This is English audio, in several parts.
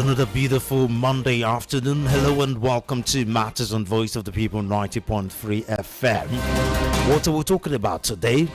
another beautiful Monday afternoon. Hello and welcome to Matters on Voice of the People 90.3 FM. What are we talking about today?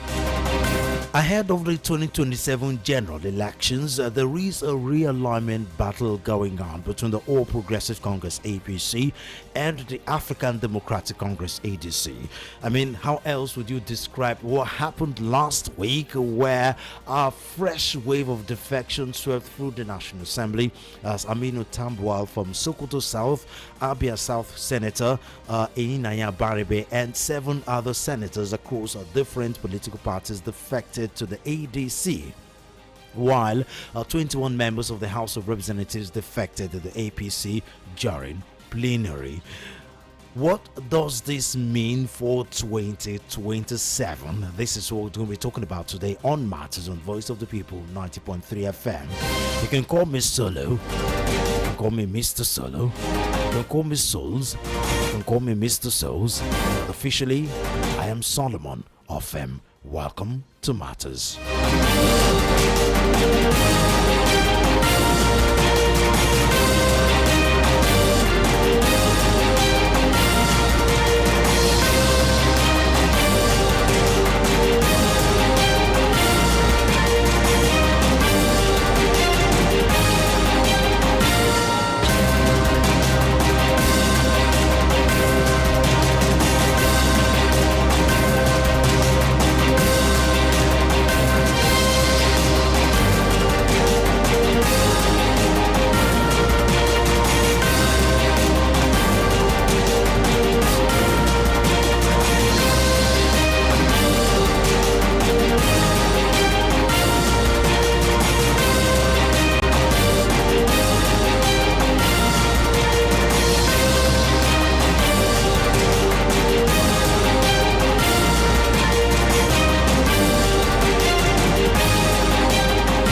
Ahead of the 2027 general elections, there is a realignment battle going on between the All Progressive Congress APC and the African Democratic Congress ADC. I mean, how else would you describe what happened last week, where a fresh wave of defections swept through the National Assembly as Aminu Tambuwal from Sokoto South, Abia South Senator Inaya Baribe, and 7 other senators across different political parties defected to the ADC, while 21 members of the House of Representatives defected to the APC during plenary. What does this mean for 2027? This is what we're going to be talking about today on Matters on Voice of the People 90.3 FM. You can call me Solo, you can call me Mr. Solo, you can call me Souls, you can call me Mr. Souls. But officially, I am Solomon of M. Welcome to Matters.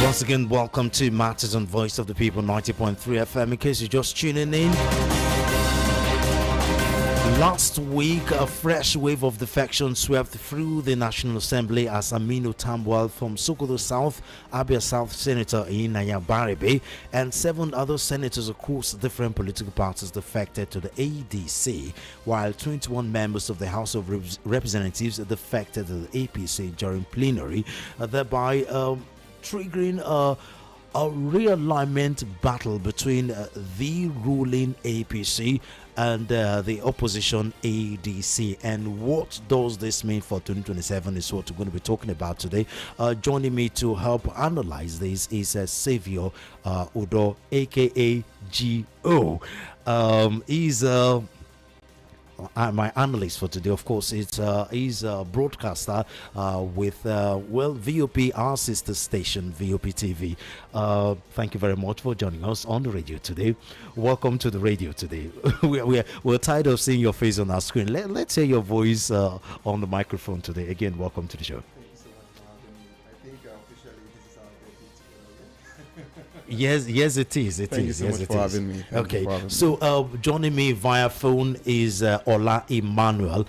Once again, welcome to Matters on Voice of the People 90.3 FM. In case you're just tuning in, last week a fresh wave of defections swept through the National Assembly as Aminu Tambuwal from Sokoto South, Abia South Senator Inaya Baribe, and 7 other senators across different political parties defected to the ADC, while 21 members of the House of Representatives defected to the APC during plenary, thereby triggering a realignment battle between the ruling APC and the opposition ADC. And what does this mean for 2027 is what we're going to be talking about today. Joining me to help analyze this is Saviour Udo, aka GO. He's my analyst for today. Of course, he's a broadcaster with VOP, our sister station, VOP TV. Thank you very much for joining us on the radio today. Welcome to the radio today. we're tired of seeing your face on our screen. Let's hear your voice on the microphone today. Again, welcome to the show. Thank you so much for having me. I think officially this is our debut together. Yes, it is. Thank you so much for having me. Okay, so joining me via phone is Ola Emmanuel.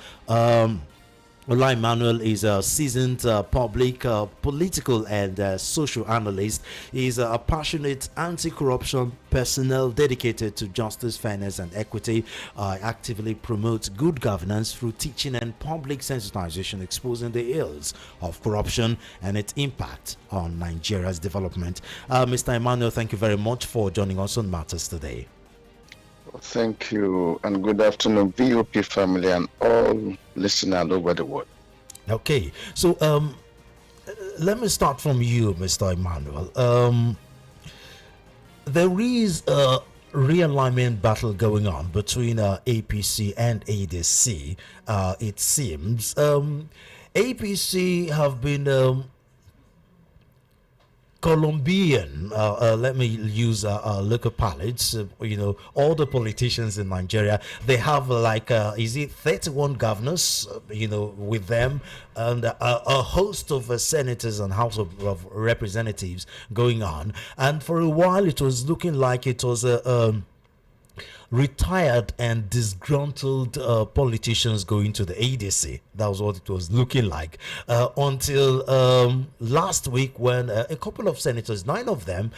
Ola Emmanuel is a seasoned public, political and social analyst. He is a passionate anti-corruption personnel dedicated to justice, fairness and equity. Actively promotes good governance through teaching and public sensitization, exposing the ills of corruption and its impact on Nigeria's development. Mr. Emmanuel, thank you very much for joining us on Matters today. Thank you, and good afternoon, VOP family and all listeners all over the world. Okay, so let me start from you, Mr. Emmanuel. There is a realignment battle going on between APC and ADC, it seems. APC have been Colombian, let me use local palettes. All the politicians in Nigeria, they have is it 31 governors, with them, and a host of senators and House of Representatives going on. And for a while, it was looking like it was retired and disgruntled politicians going to the ADC. That was what it was looking like until last week when a couple of senators, 9 of them,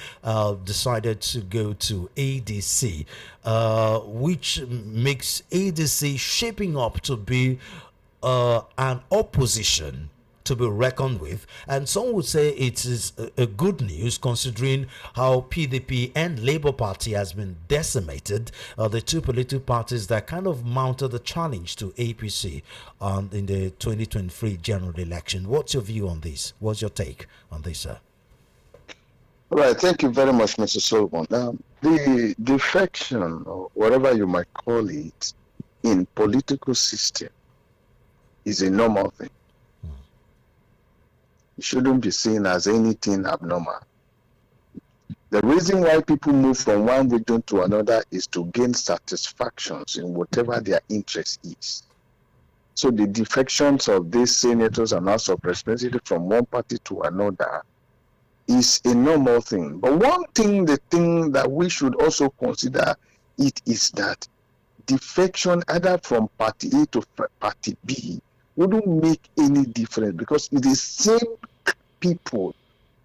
decided to go to ADC, which makes ADC shaping up to be an opposition to be reckoned with, and some would say it is a good news considering how PDP and Labour Party has been decimated, the two political parties that kind of mounted the challenge to APC in the 2023 general election. What's your view on this? What's your take on this, sir? All right, thank you very much, Mr. Solomon. The defection, or whatever you might call it, in political system is a normal thing. It shouldn't be seen as anything abnormal. The reason why people move from one region to another is to gain satisfactions in whatever their interest is. So the defections of these senators and House of Representatives from one party to another is a normal thing. But the thing that we should also consider it is that defection either from party A to party B wouldn't make any difference, because it is same people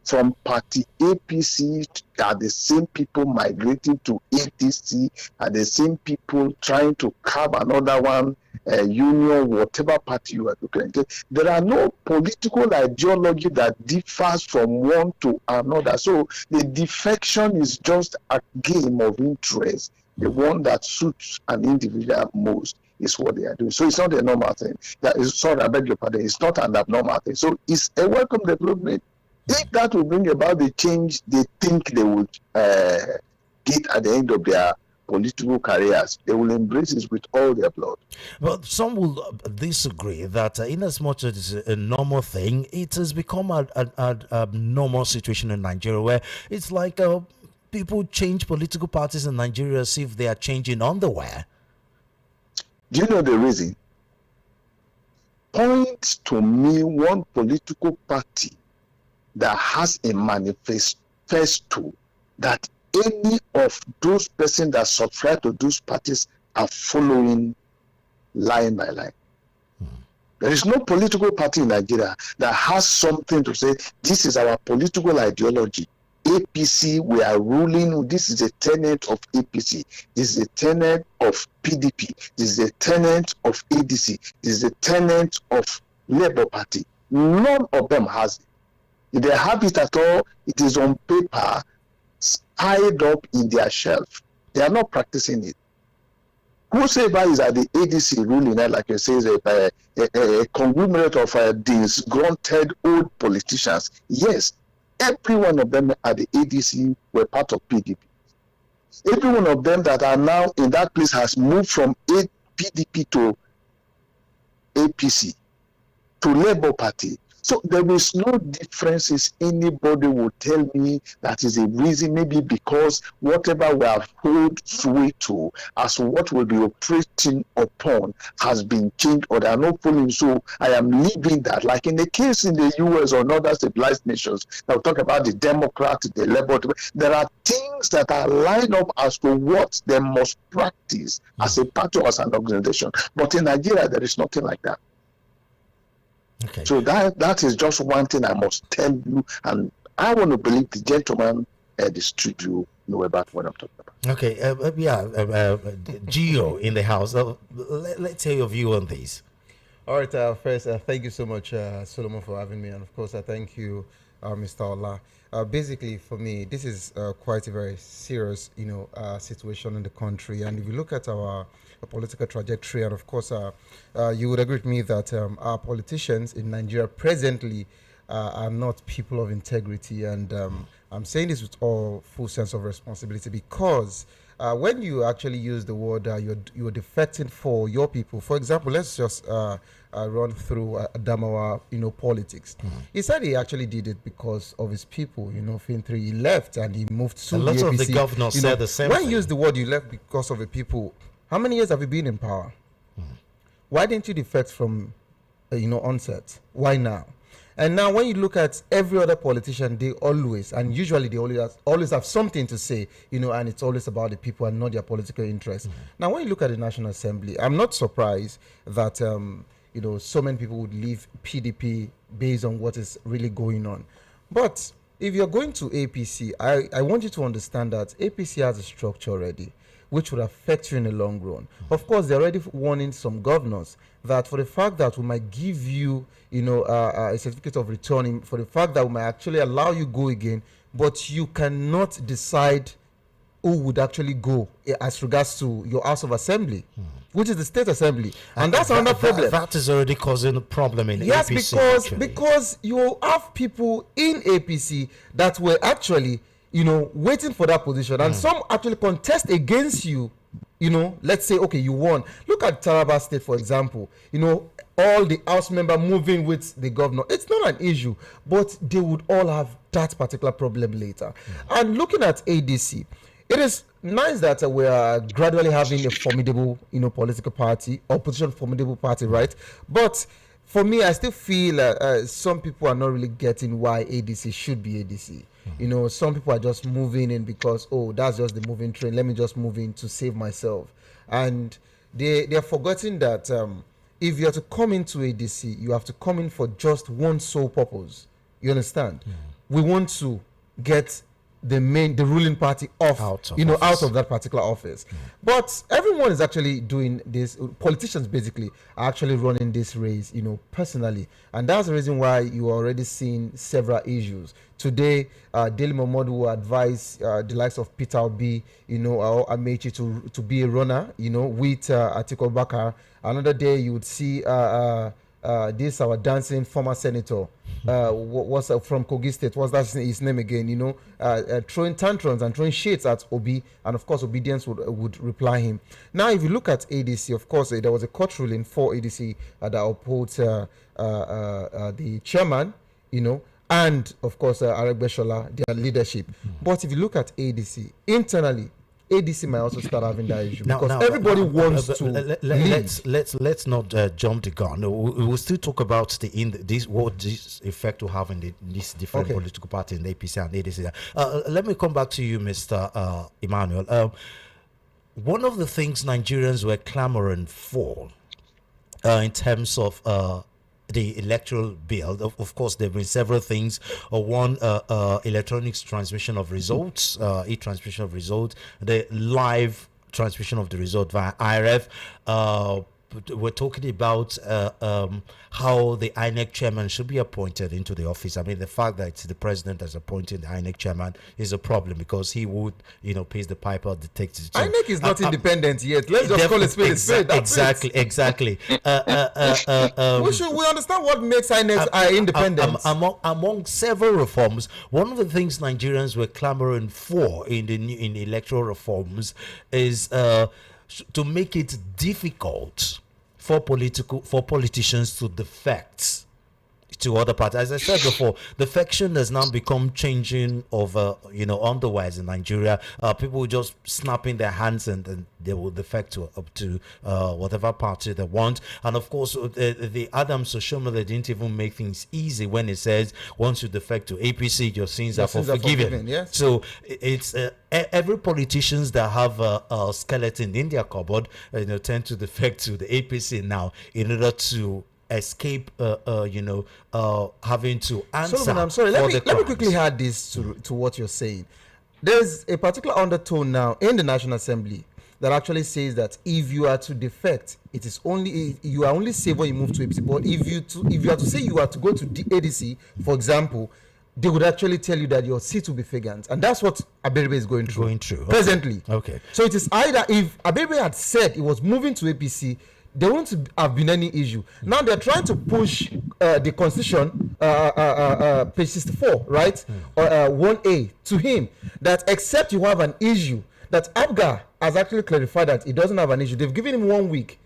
from party APC are the same people migrating to ADC, are the same people trying to carve another one, union, whatever party you are looking at. There are no political ideology that differs from one to another. So the defection is just a game of interest. The one that suits an individual most is what they are doing. So it's not a normal thing. Sorry, I beg your pardon. It's not an abnormal thing. So it's a welcome development. If that will bring about the change they think they would get at the end of their political careers, they will embrace it with all their blood. Well, some will disagree that in as much as it's a normal thing, it has become a normal situation in Nigeria where it's like people change political parties in Nigeria as if they are changing underwear. Do you know the reason? Point to me one political party that has a manifesto that any of those persons that subscribe to those parties are following line by line. There is no political party in Nigeria that has something to say, this is our political ideology. APC, we are ruling, this is a tenet of APC, this is a tenet of PDP, this is a tenet of ADC, this is a tenet of Labour Party. None of them has it. If they have it at all, it is on paper, piled up in their shelf. They are not practicing it. Whosoever is at the ADC ruling, like I say, is a conglomerate of disgruntled old politicians. Yes, every one of them at the ADC were part of PDP. Every one of them that are now in that place has moved from PDP to APC, to Labour Party. So there is no differences. Anybody would tell me that is a reason, maybe because whatever we have hold sway to as what will be operating upon has been changed, or they are not following. So I am leaving that. Like in the case in the US or other civilized nations, I'll talk about the Democrat, the Labour. There are things that are lined up as to what they must practice as a party or as an organization. But in Nigeria, there is nothing like that. Okay. So that is just one thing I must tell you, and I want to believe the gentleman at the studio know about what I'm talking about. Okay, Gio in the house. Let's hear your view on this. All right, first, thank you so much, Solomon, for having me, and of course, I thank you, Mr. Ola. Basically, for me, this is quite a very serious, situation in the country, and if you look at our political trajectory, and of course, you would agree with me that our politicians in Nigeria presently are not people of integrity, and I'm saying this with all full sense of responsibility, because when you actually use the word you're defecting for your people. For example, let's just run through Adamawa, politics. He said he actually did it because of his people. Fintri, he left and he moved to a lot the APC. of the governors said the same When thing. you use the word you left because of the people, how many years have you been in power? Why didn't you defect from onset? Why now? And now when you look at every other politician, they always, and usually they always have something to say, and it's always about the people and not their political interests. Now, when you look at the National Assembly, I'm not surprised that, so many people would leave PDP based on what is really going on. But if you're going to APC, I want you to understand that APC has a structure already, which would affect you in the long run. Of course, they're already warning some governors that for the fact that we might give you, a certificate of returning, for the fact that we might actually allow you go again, but you cannot decide who would actually go as regards to your House of Assembly, which is the State Assembly. And that's another problem. That is already causing a problem in yes, APC. because you have people in APC that were actually, waiting for that position. And some actually contest against you, let's say, okay, you won. Look at Taraba State, for example. All the House member moving with the governor. It's not an issue, but they would all have that particular problem later. And looking at ADC, it is nice that we are gradually having a formidable, political party, opposition formidable party, right? But for me, I still feel some people are not really getting why ADC should be ADC. Some people are just moving in because, that's just the moving train. Let me just move in to save myself. And they're forgetting that if you are to come into ADC, you have to come in for just one sole purpose. You understand? We want to get the ruling party out of that particular office. But everyone is actually doing this. Politicians basically are actually running this race, personally. And that's the reason why you are already seeing several issues. Today, Daily Momodu will advise the likes of Peter Obi, or Amechi to be a runner, with Atiku Abubakar. Another day, you would see this our dancing former senator, what's from Kogi State, what's that his name again, throwing tantrums and throwing shades at Obi, and of course obedience would reply him. Now if you look at ADC, of course there was a court ruling for ADC that upholds the chairman, and of course Aregbesola, their leadership. But if you look at ADC internally, ADC might also start having that issue because everybody wants to. Let's not jump the gun. We'll still talk about what this effect will have in these different political parties in the APC and ADC. Let me come back to you, Mr. Emmanuel. One of the things Nigerians were clamoring for in terms of the electoral bill, of course, there have been several things. One, electronic transmission of results, e-transmission of results, the live transmission of the result via IRF. We're talking about how the INEC chairman should be appointed into the office. I mean, the fact that it's the president that's appointing the INEC chairman is a problem because he would, pays the piper, detect it. So, INEC is not independent yet. Let's just call it spade a spade. Exactly. We understand what makes INEC independent. Among several reforms, one of the things Nigerians were clamoring for in the electoral reforms is to make it difficult for politicians to defect to other parties. As I said before, defection has now become changing of underwears in Nigeria. People will just snap in their hands and they will defect up to whatever party they want. And of course, the Adams Oshiomhole didn't even make things easy when it says once you defect to APC, your sins are forgiven. Yes. So it's every politicians that have a skeleton in their cupboard, tend to defect to the APC now in order to escape having to answer. Solomon, I'm sorry, let me quickly add this to what you're saying. There's a particular undertone now in the National Assembly that actually says that if you are to defect, it is only you are only safe when you move to APC. But if you are to say you are to go to the ADC, for example, they would actually tell you that your seat will be vacant, and that's what Aberibe is going through presently. Okay. So it is either if Aberibe had said it was moving to APC, there wouldn't have been any issue. Now they're trying to push the constitution, page 64, right, 1A to him, that except you have an issue, that ABGA has actually clarified that it doesn't have an issue. They've given him 1 week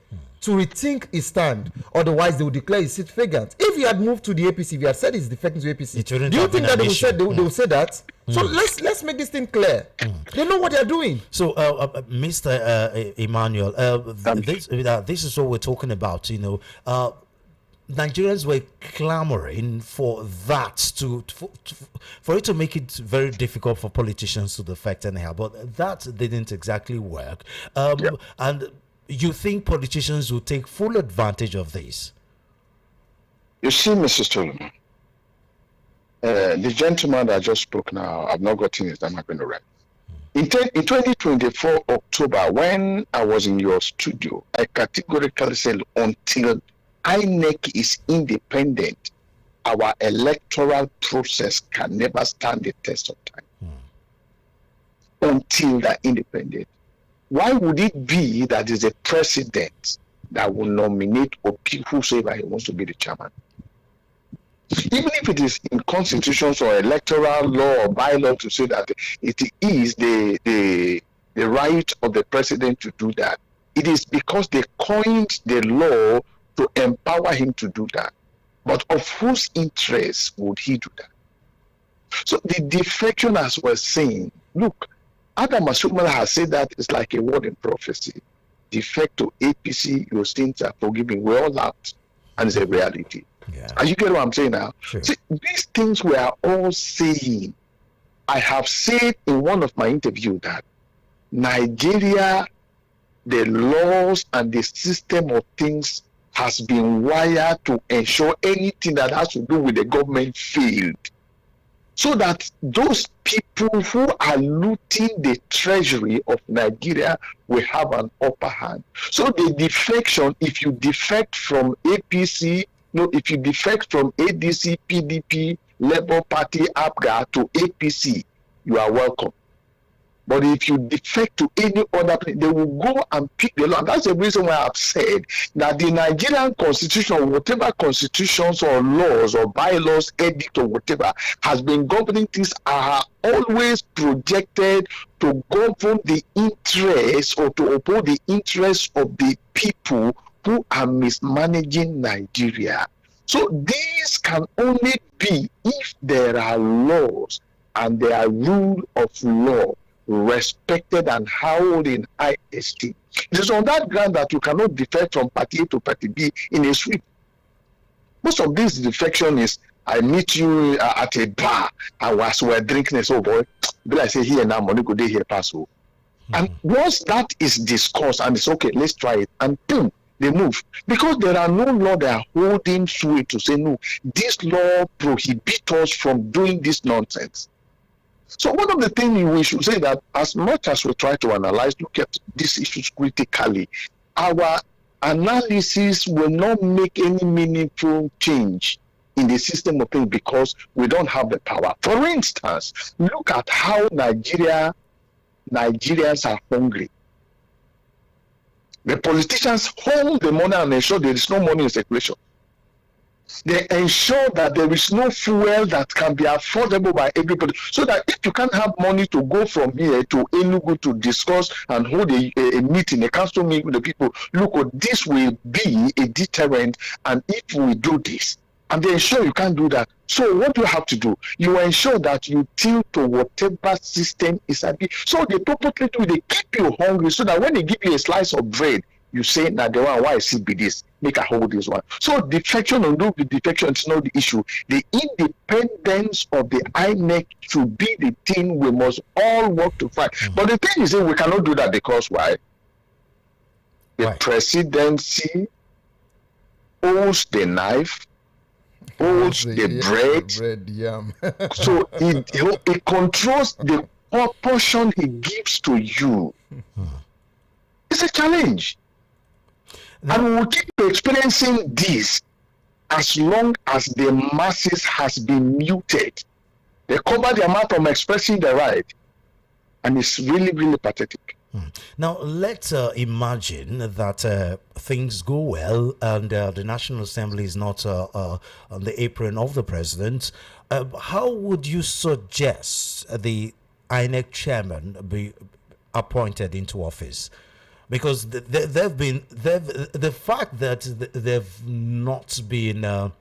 to rethink his stand, otherwise they will declare his seat vacant. If he had moved to the APC, if he had said he's defecting to APC, do you think that they will say that? So let's make this thing clear. They know what they're doing. So, Mr. Emmanuel, this is what we're talking about. Nigerians were clamoring for that for it to make it very difficult for politicians to defect anyhow, but that didn't exactly work. And you think politicians will take full advantage of this? You see, Mr. Solomon, the gentleman that just spoke now, I've not gotten his name, I've been right. In 2024 October, when I was in your studio, I categorically said until INEC is independent, our electoral process can never stand the test of time. Until they're independent. Why would it be that is a president that will nominate or whosoever he wants to be the chairman? Even if it is in constitutions or electoral law or bylaw to say that it is the right of the president to do that, it is because they coined the law to empower him to do that. But of whose interest would he do that? So the defection, as we're saying, look, Adam Asumala has said that it's like a word in prophecy. Defect to APC, your sins are forgiven. We're all out, and it's a reality. Yeah. And you get what I'm saying now? Sure. See, these things we are all saying. I have said in one of my interviews that Nigeria, the laws and the system of things has been wired to ensure anything that has to do with the government failed. So that those people who are looting the treasury of Nigeria will have an upper hand. So the defection, if you defect from APC, no, if you defect from ADC, PDP, Labour Party, APGA to APC, you are welcome. But if you defect to any other place, they will go and pick the law. That's the reason why I've said that the Nigerian constitution, whatever constitutions or laws or bylaws, edict or whatever, has been governing things are always projected to govern the interests or to uphold the interests of the people who are mismanaging Nigeria. So these can only be if there are laws and there are rule of law respected and held in high esteem. It is on that ground that you cannot defect from party A to party B in a sweep. Most of this defection is, I meet you at a bar and as we're drinking, so boy, but I say here now, money go there here pass. And once that is discussed and it's okay, let's try it, and boom, they move. Because there are no law that are holding sway to say, no, this law prohibits us from doing this nonsense. So one of the things we should say that as much as we try to analyze, look at these issues critically, our analysis will not make any meaningful change in the system of things because we don't have the power. For instance, look at how Nigerians are hungry. The politicians hold the money and ensure there is no money in circulation. They ensure that there is no fuel that can be affordable by everybody. So that if you can't have money to go from here to Enugu to discuss and hold a meeting, a council meeting with the people, look, this will be a deterrent. And if we do this, and they ensure you can't do that. So what do you have to do? You ensure that you tilt to whatever system is at the. So they purposely do, they keep you hungry so that when they give you a slice of bread, you say, now the one, why I see be this, make a hold this one. So defection or no defection is not the issue. The independence of the INEC should be the thing we must all work to fight. But the thing is that we cannot do that because why? The presidency owns the knife, owns the bread, yam. So it controls the proportion he gives to you. It's a challenge. And we will keep experiencing this as long as the masses has been muted. They cover their mouth from expressing their right. And it's really, really pathetic. Now, let's imagine that things go well and the National Assembly is not on the apron of the president. How would you suggest the INEC chairman be appointed into office? Because the fact that they've not been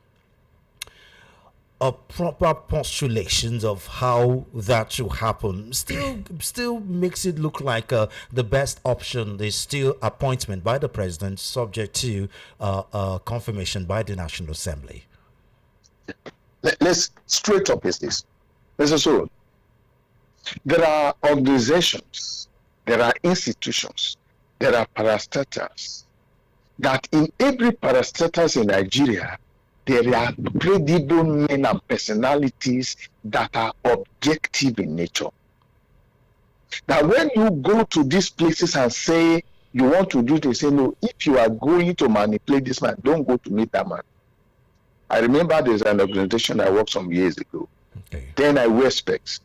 proper postulations of how that should happen still makes it look like the best option is still appointment by the president, subject to confirmation by the National Assembly. Let's straight up is this. Mr. Soro, there are organizations, there are institutions, there are parastatals, that in every parastatals in Nigeria, there are credible men and personalities that are objective in nature. That when you go to these places and say you want to do this, say no, if you are going to manipulate this man, don't go to meet that man. I remember there's an organization I worked some years ago. Okay. Then I wear specs.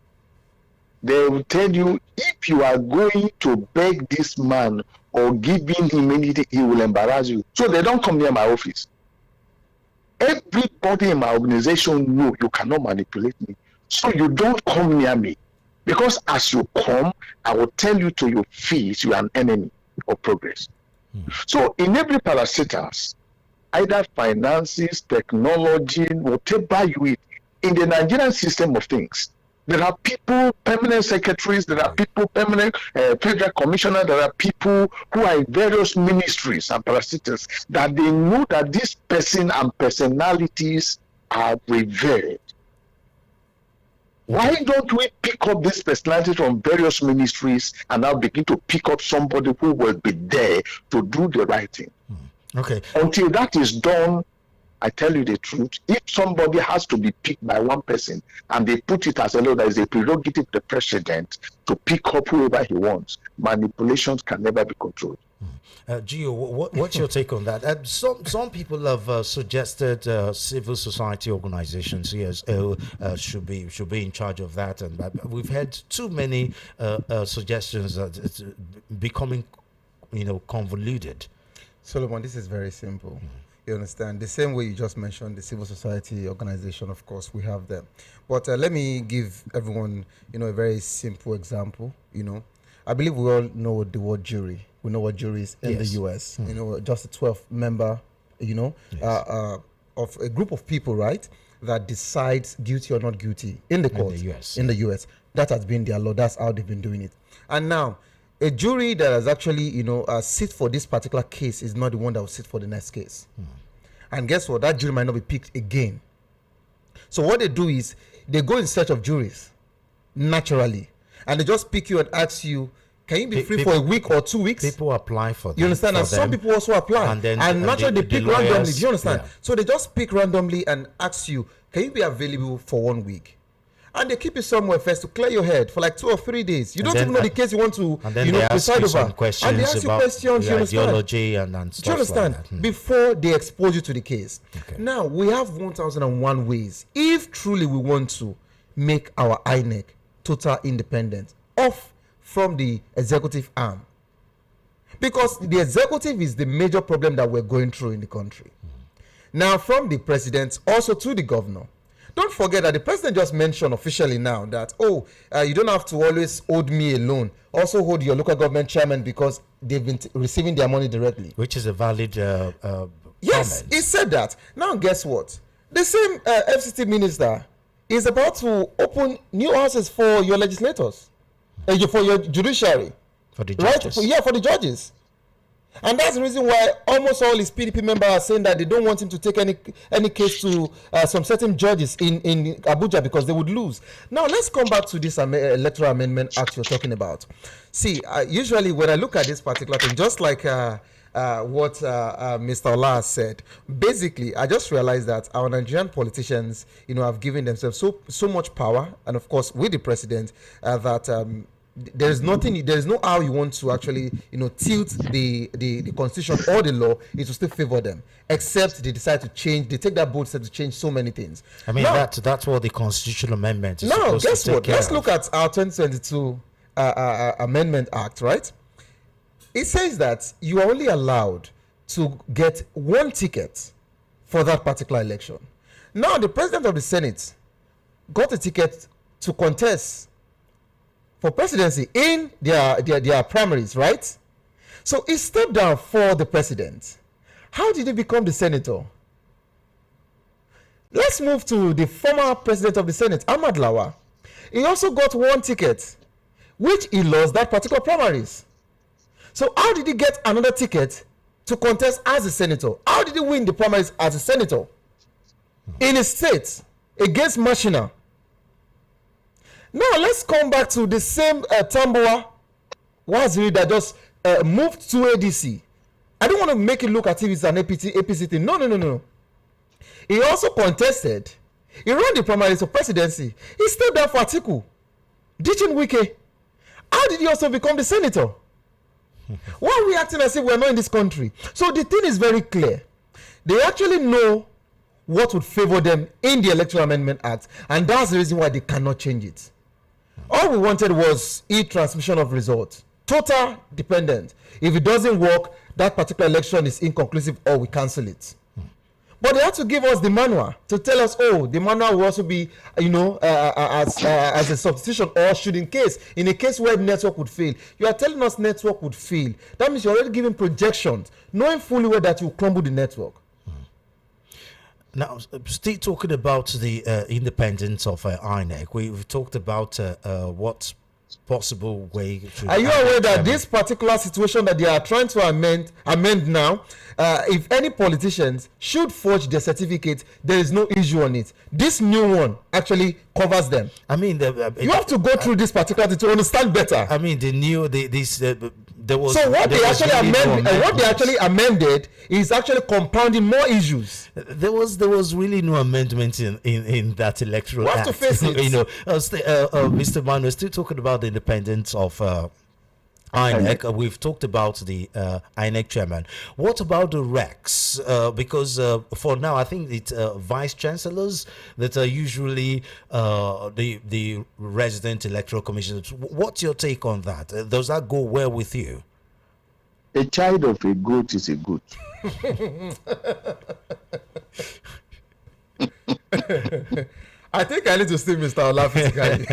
They will tell you, if you are going to beg this man or giving him anything, he will embarrass you. So they don't come near my office. Everybody in my organization know you cannot manipulate me. So you don't come near me. Because as you come, I will tell you to your face you are an enemy of progress. So in every parastatals, either finances, technology, whatever you eat, in the Nigerian system of things, there are people, permanent secretaries, there are people, permanent federal commissioner, there are people who are in various ministries and parastatals that they know that this person and personalities are revered. Why don't we pick up this personality from various ministries and now begin to pick up somebody who will be there to do the right thing? Okay. Until that is done, I tell you the truth, if somebody has to be picked by one person and they put it as a law that is a prerogative of the president to pick up whoever he wants, manipulations can never be controlled. Gio, what's your take on that? Some people have suggested civil society organizations should be in charge of that, and we've had too many suggestions that it's becoming, convoluted. Solomon, this is very simple. You understand? The same way you just mentioned the civil society organization, of course, we have them. But let me give everyone, a very simple example. I believe we all know the word jury. We know what jury is in the U.S. Just a 12-member, of a group of people, right, that decides guilty or not guilty in the court. In the U.S. That has been their law. That's how they've been doing it. And now, a jury that has actually, sit for this particular case is not the one that will sit for the next case. And guess what? That jury might not be picked again. So what they do is they go in search of juries, naturally. And they just pick you and ask you, can you be free for a week or 2 weeks? People apply for them. You understand? And some people also apply. And naturally they pick randomly. Do you understand? Yeah. So they just pick randomly and ask you, can you be available for 1 week? And they keep you somewhere first to clear your head for like 2 or 3 days. You don't even know the case you want to, decide over. And they ask you questions, you understand? Ideology and stuff. Do you understand? Like that. Before they expose you to the case. Okay. Now, we have 1001 ways, if truly we want to make our INEC total independent, off from the executive arm. Because the executive is the major problem that we're going through in the country. Now, from the president also to the governor. Don't forget that the president just mentioned officially now that, you don't have to always hold me alone. Also hold your local government chairman because they've been receiving their money directly. Which is a valid yes, comment. He said that. Now guess what? The same FCT minister is about to open new houses for your legislators, for your judiciary. For the judges. Right? For the judges. And that's the reason why almost all his PDP members are saying that they don't want him to take any case to some certain judges in Abuja because they would lose. Now, let's come back to this Electoral Amendment Act you're talking about. See, usually when I look at this particular thing, just like what Mr. Ola said, basically, I just realized that our Nigerian politicians, have given themselves so much power, and of course, with the president, that there is no how you want to actually tilt the constitution or the law. It will still favor them, except they decide to change. They take that bold step to change so many things. I mean, now, that's what the constitutional amendment is supposed guess to take what? Let's look at our 2022 Amendment Act, right? It says that you are only allowed to get 1 ticket for that particular election. Now, the president of the Senate got a ticket to contest for presidency in their primaries, right? So he stepped down for the president. How did he become the senator? Let's move to the former president of the Senate, Ahmad Lawal. He also got one ticket, which he lost that particular primaries. So how did he get another ticket to contest as a senator? How did he win the primaries as a senator in his state against Machina? Now let's come back to the same Tambuwa Waziri that just moved to ADC. I don't want to make it look as if it's an APC thing. No. He also contested. He ran the primaries for presidency. He stepped down for Atiku, ditching Wike. How did he also become the senator? Why are we acting as if we're not in this country? So the thing is very clear. They actually know what would favor them in the Electoral Amendment Act, and that's the reason why they cannot change it. All we wanted was e-transmission of results. Total dependent. If it doesn't work, that particular election is inconclusive or we cancel it. But they had to give us the manual to tell us, oh, the manual will also be, as a substitution, or should in a case where network would fail. You are telling us network would fail. That means you're already giving projections, knowing fully well that you crumble the network. Now, still talking about the independence of INEC, we've talked about what possible way to... Are you aware that this particular situation that they are trying to amend now, if any politicians should forge their certificate, there is no issue on it. This new one actually covers them. I mean, you have to go through this particular thing to understand better. I mean, there was... So what they actually amended is actually compounding more issues. There was really no amendment in that electoral act. We have to face it. Mr. Man, we're still talking about the independence of INEC. We've talked about the INEC chairman. What about the RECs? Because for now, I think it's vice chancellors that are usually the resident electoral commissioners. What's your take on that? Does that go well with you? A child of a goat is a goat. I think I need to see Mr. Ola physically.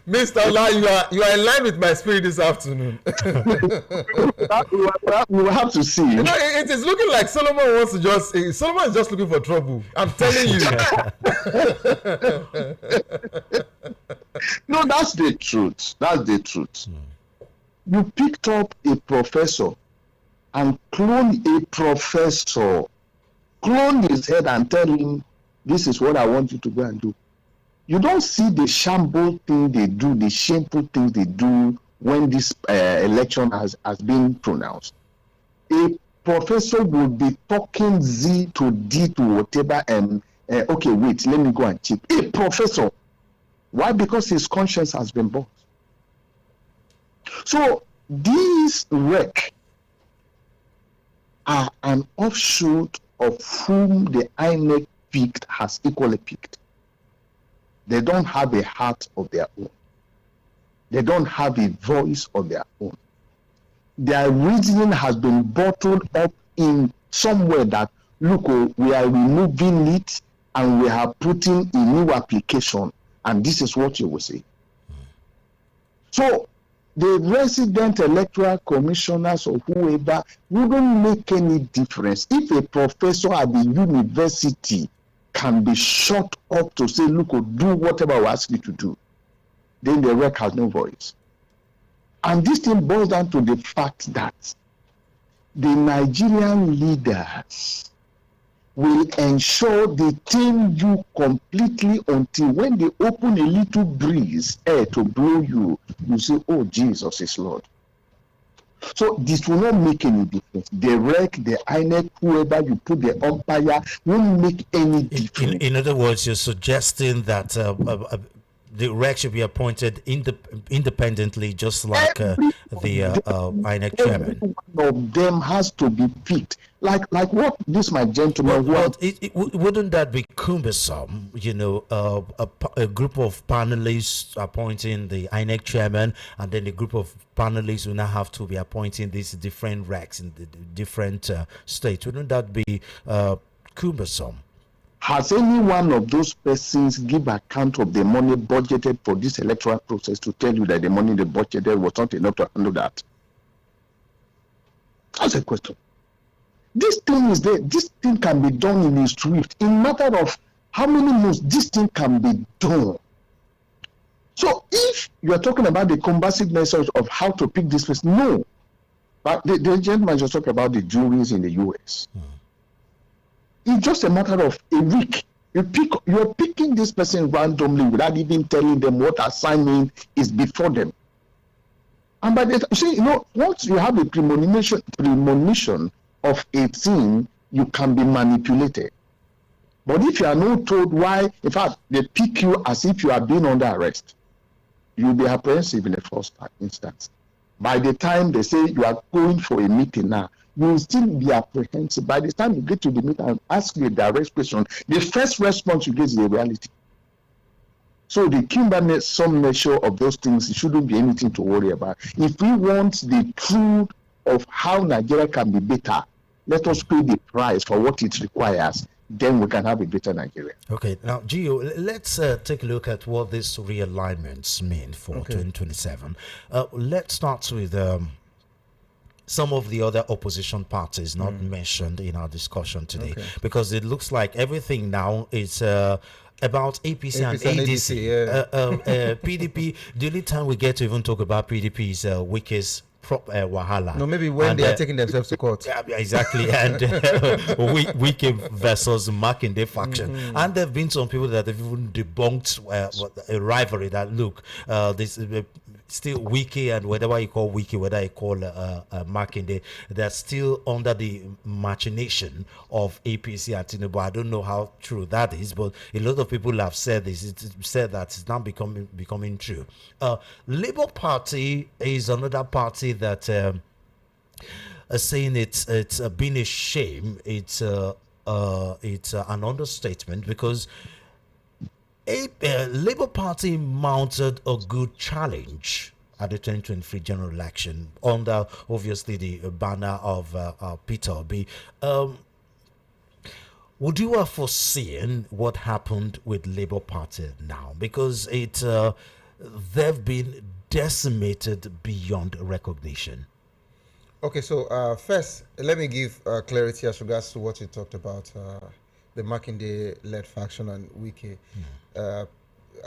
Mr. Ola, you are in line with my spirit this afternoon. We will have to see. It is looking like Solomon wants to Solomon is just looking for trouble. I'm telling you. No, that's the truth. That's the truth. You picked up a professor and cloned a professor. Clone his head and tell him, this is what I want you to go and do. You don't see the shamble thing they do, the shameful things they do when this election has been pronounced. A professor will be talking Z to D to whatever and, okay, wait, let me go and check. A professor. Why? Because his conscience has been bought. So these REC are an offshoot of whom the INEC picked has equally picked. They don't have a heart of their own. They don't have a voice of their own. Their reasoning has been bottled up in somewhere that, look, we are removing it and we are putting a new application, and this is what you will see. So the resident electoral commissioners or whoever wouldn't make any difference. If a professor at the university can be shut up to say, look, do whatever we ask you to do, then the REC has no voice. And this thing boils down to the fact that the Nigerian leaders will ensure they tame you completely until when they open a little breeze air to blow you, you say, oh, Jesus is Lord. So this will not make any difference. The REC, the INEC, whoever you put the umpire, won't make any difference. In other words, you're suggesting that the REC should be appointed independently, just like the INEC chairman. One of them has to be picked. Like what this my gentleman. Wouldn't that be cumbersome? A group of panelists appointing the INEC chairman, and then a group of panelists will now have to be appointing these different RECs in the different states. Wouldn't that be cumbersome? Has any one of those persons give account of the money budgeted for this electoral process to tell you that the money they budgeted was not enough to handle that? That's a question. This thing is there. This thing can be done in a swift. In matter of how many months, this thing can be done. So if you are talking about the combativeness of how to pick this person, no. But the gentleman just talked about the juries in the US. It's just a matter of a week. You're picking this person randomly without even telling them what assignment is before them. And by the see, once you have a premonition of a thing, you can be manipulated. But if you are not told why, in fact, they pick you as if you are being under arrest, you'll be apprehensive in the first instance. By the time they say you are going for a meeting now, you will still be apprehensive. By the time you get to the meeting and ask you a direct question, the first response you get is a reality. So the Kimberley, some measure of those things, it shouldn't be anything to worry about. If we want the truth of how Nigeria can be better, let us pay the price for what it requires. Then we can have a better Nigeria. Okay, now Gio, let's take a look at what these realignments mean for 2027. Let's start with some of the other opposition parties not mentioned in our discussion today, because it looks like everything now is about APC and ADC. PDP, the only time we get to even talk about PDP is Wike's Wahala. No, maybe when they are taking themselves to court. Yeah, exactly. And Wike versus Makinde faction. And there have been some people that have even debunked a rivalry that, look, this still Wike and whatever you call Wike, whether you call Makinde, they're still under the machination of APC and Tinubu. I don't know how true that is, but a lot of people have said this. It's said that it's now becoming true. Labour Party is another party that saying it's been a shame. It's an understatement, because Labour Party mounted a good challenge at the 2023 general election under obviously the banner of Peter Obi. Would you have foreseen what happened with Labour Party now? Because they've been decimated beyond recognition. Okay, so first, let me give clarity as regards to what you talked about, the Makinde-led faction and Wike.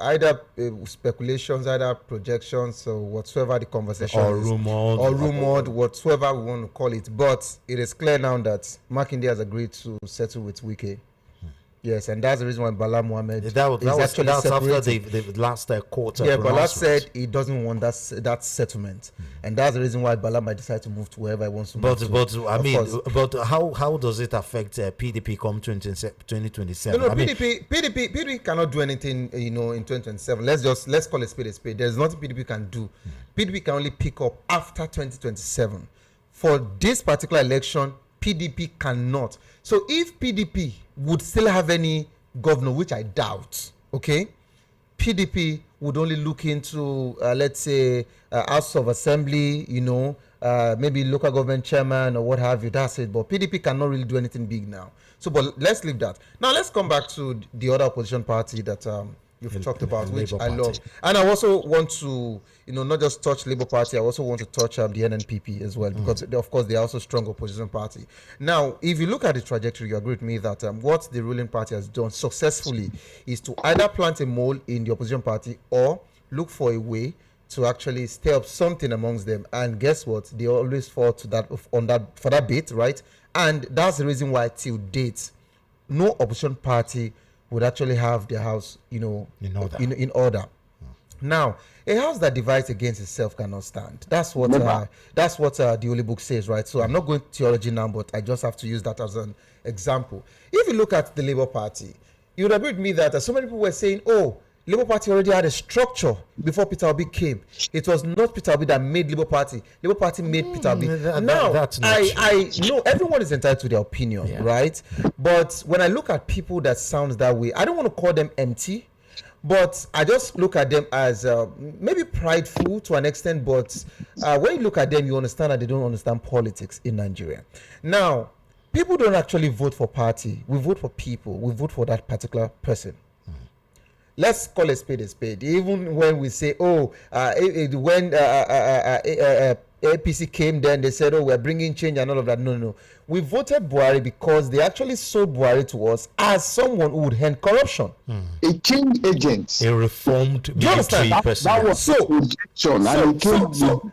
Either speculations, either projections, or whatsoever the conversation or is, rumored, whatsoever we want to call it. But it is clear now that Makinde has agreed to settle with Wike. Yes, and that's the reason why Bala Mohammed that's after the last quarter. Yeah, Bala said he doesn't want that settlement, and that's the reason why Bala might decide to move to wherever he wants to move to. But how does it affect PDP come 2027? No, PDP cannot do anything, in 2027. Let's call a spade a spade. There's nothing PDP can do. PDP can only pick up after 2027. For this particular election, PDP cannot. So if PDP would still have any governor, which I doubt, okay, PDP would only look into, let's say, House of Assembly, maybe local government chairman or what have you. That's it. But PDP cannot really do anything big now. So, but let's leave that. Now, let's come back to the other opposition party that you've talked about, which I love. And I also want to, not just touch Labour Party, I also want to touch the NNPP as well, because of course they are also strong opposition party. Now, if you look at the trajectory, you agree with me that what the ruling party has done successfully is to either plant a mole in the opposition party or look for a way to actually stir up something amongst them. And guess what? They always fall to that for that bit, right? And that's the reason why till date, no opposition party would actually have their house, in order. Now, a house that divides against itself cannot stand. That's what the Holy Book says, right? So I'm not going theology now, but I just have to use that as an example. If you look at the Labour Party, you would agree with me that so many people were saying, "Oh, Labour Party already had a structure before Peter Obi came. It was not Peter Obi that made Labour Party. Labour Party made Peter Obi." That's not I know everyone is entitled to their opinion, right? But when I look at people that sounds that way, I don't want to call them empty, but I just look at them as maybe prideful to an extent. But when you look at them, you understand that they don't understand politics in Nigeria. Now, people don't actually vote for party. We vote for people. We vote for that particular person. let's call a spade. Even when we say, when APC came, then they said, oh, we're bringing change and all of that. No. We voted Buhari because they actually sold Buhari to us as someone who would end corruption. A change agent. A reformed military person. That was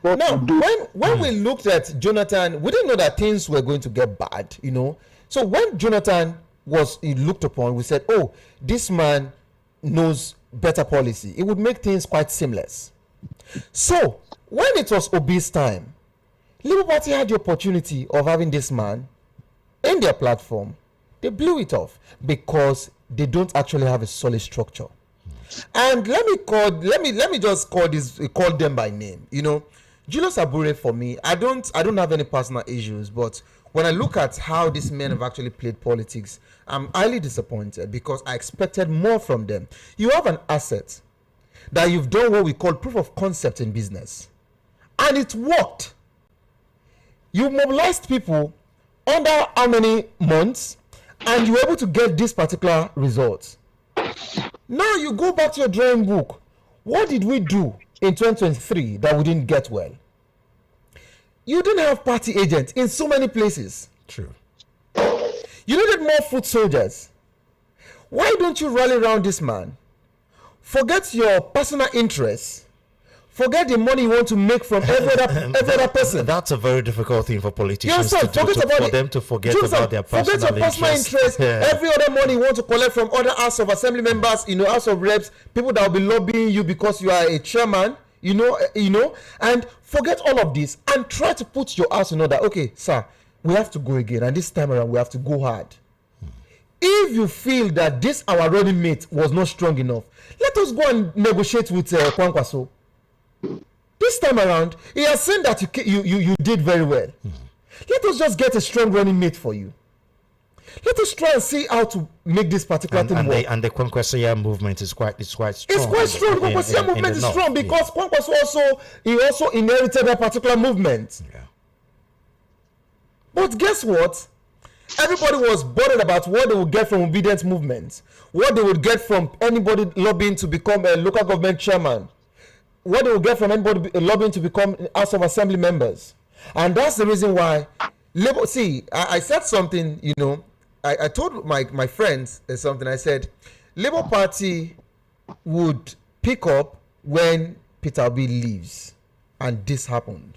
now, when we looked at Jonathan, we didn't know that things were going to get bad, you know. So when Jonathan was looked upon, we said, oh, this man knows better policy. It would make things quite seamless. So when it was Obi's time, Labour Party had the opportunity of having this man in their platform. They blew it off because they don't actually have a solid structure. And let me just call them by name. You know, Julius Abure, for me, I don't have any personal issues, but when I look at how these men have actually played politics, I'm highly disappointed because I expected more from them. You have an asset that you've done what we call proof of concept in business, and it worked. You mobilized people under how many months, and you were able to get this particular result. Now you go back to your drawing book. What did we do in 2023 that we didn't get well? You didn't have party agents in so many places. True. You needed more foot soldiers. Why don't you rally around this man? Forget your personal interests. Forget the money you want to make from every other person. That's a very difficult thing for politicians to do, for them to forget about their personal interests. Forget your personal interests. Yeah. Every other money you want to collect from other House of Assembly members, you know, House of Reps, people that will be lobbying you because you are a chairman, you know, and forget all of this and try to put your house in order. Okay, sir, we have to go again, and this time around we have to go hard. If you feel that this our running mate was not strong enough, let us go and negotiate with Kwankwaso. This time around, he has seen that you did very well. Let us just get a strong running mate for you. Let us try and see how to make this particular thing work. And the Kwankwaso movement is quite strong. It's quite strong. The Kwankwaso movement is strong because Kwankwaso also inherited a particular movement. Yeah. But guess what? Everybody was bothered about what they would get from obedient movements, what they would get from anybody lobbying to become a local government chairman, what they will get from anybody lobbying to become House of Assembly members. And that's the reason why Labour, I said something, you know, I told my friends something. I said Labour Party would pick up when Peter Obi leaves, and this happened.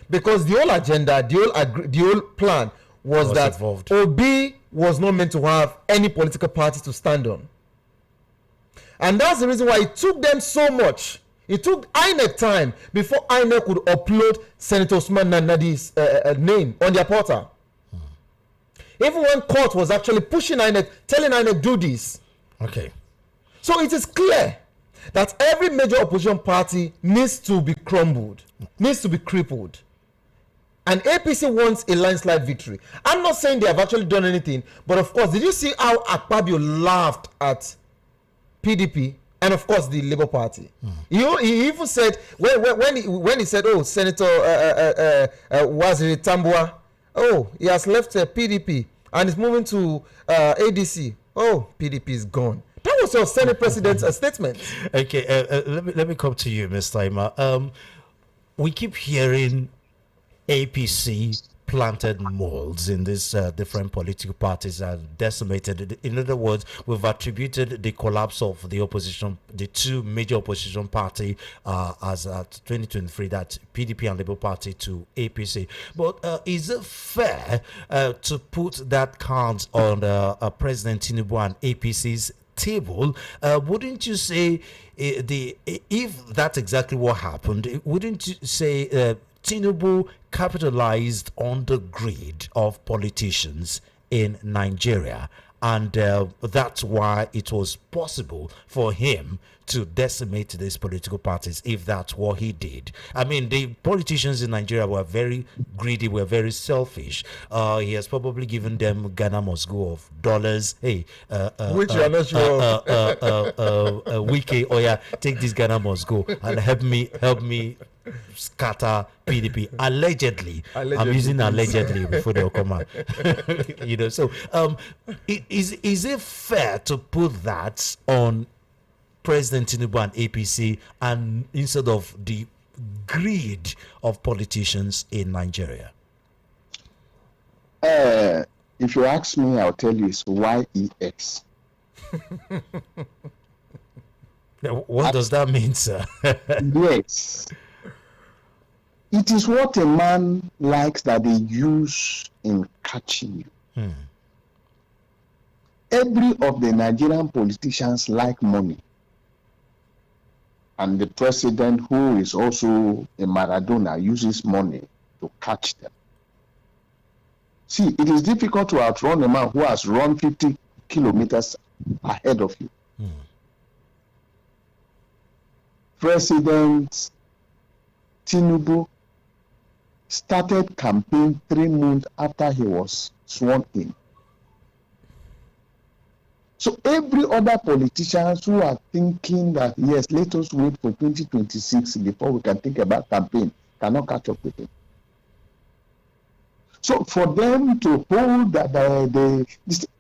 Because the whole agenda, the whole plan was that evolved. Obi was not meant to have any political party to stand on. And that's the reason why it took them so much. It took INEC time before INEC could upload Senator Usman Nadi's name on their portal. Even when court was actually pushing INEC, telling INEC do this. Okay. So it is clear that every major opposition party needs to be crumbled, needs to be crippled. And APC wants a landslide victory. I'm not saying they have actually done anything, but of course, did you see how Akpabio laughed at PDP? And of course, the Labour Party. He even said when he said, "Oh, Senator Waziri Tambua, oh, he has left PDP and is moving to ADC. Oh, PDP is gone." That was your Senate President's statement. Okay, let me come to you, Mr. Ima. We keep hearing APC planted molds in these different political parties and decimated. In other words, we've attributed the collapse of the opposition, the two major opposition party as at 2023, that PDP and Labour Party, to APC. But is it fair to put that count on President Tinubu and APC's table? Wouldn't you say if that's exactly what happened, wouldn't you say Tinubu capitalized on the greed of politicians in Nigeria, and that's why it was possible for him to decimate these political parties, if that's what he did? I mean, the politicians in Nigeria were very greedy, were very selfish. He has probably given them Ghana must go of dollars. Hey, which you are not sure of. Wiki, oh yeah, take this Ghana must go and help me scatter PDP. Allegedly. I'm using allegedly before they'll come out. You know, so is it fair to put that on President Tinubu and APC, and instead of the greed of politicians in Nigeria? If you ask me, I'll tell you it's YEX. What does that mean, sir? Yes. It is what a man likes that they use in catching you. Every of the Nigerian politicians like money. And the president, who is also a Maradona, uses money to catch them. See, it is difficult to outrun a man who has run 50 kilometers ahead of you. President Tinubu started campaign 3 months after he was sworn in. So every other politicians who are thinking that, yes, let us wait for 2026 before we can think about campaign, cannot catch up with him. So for them to hold that,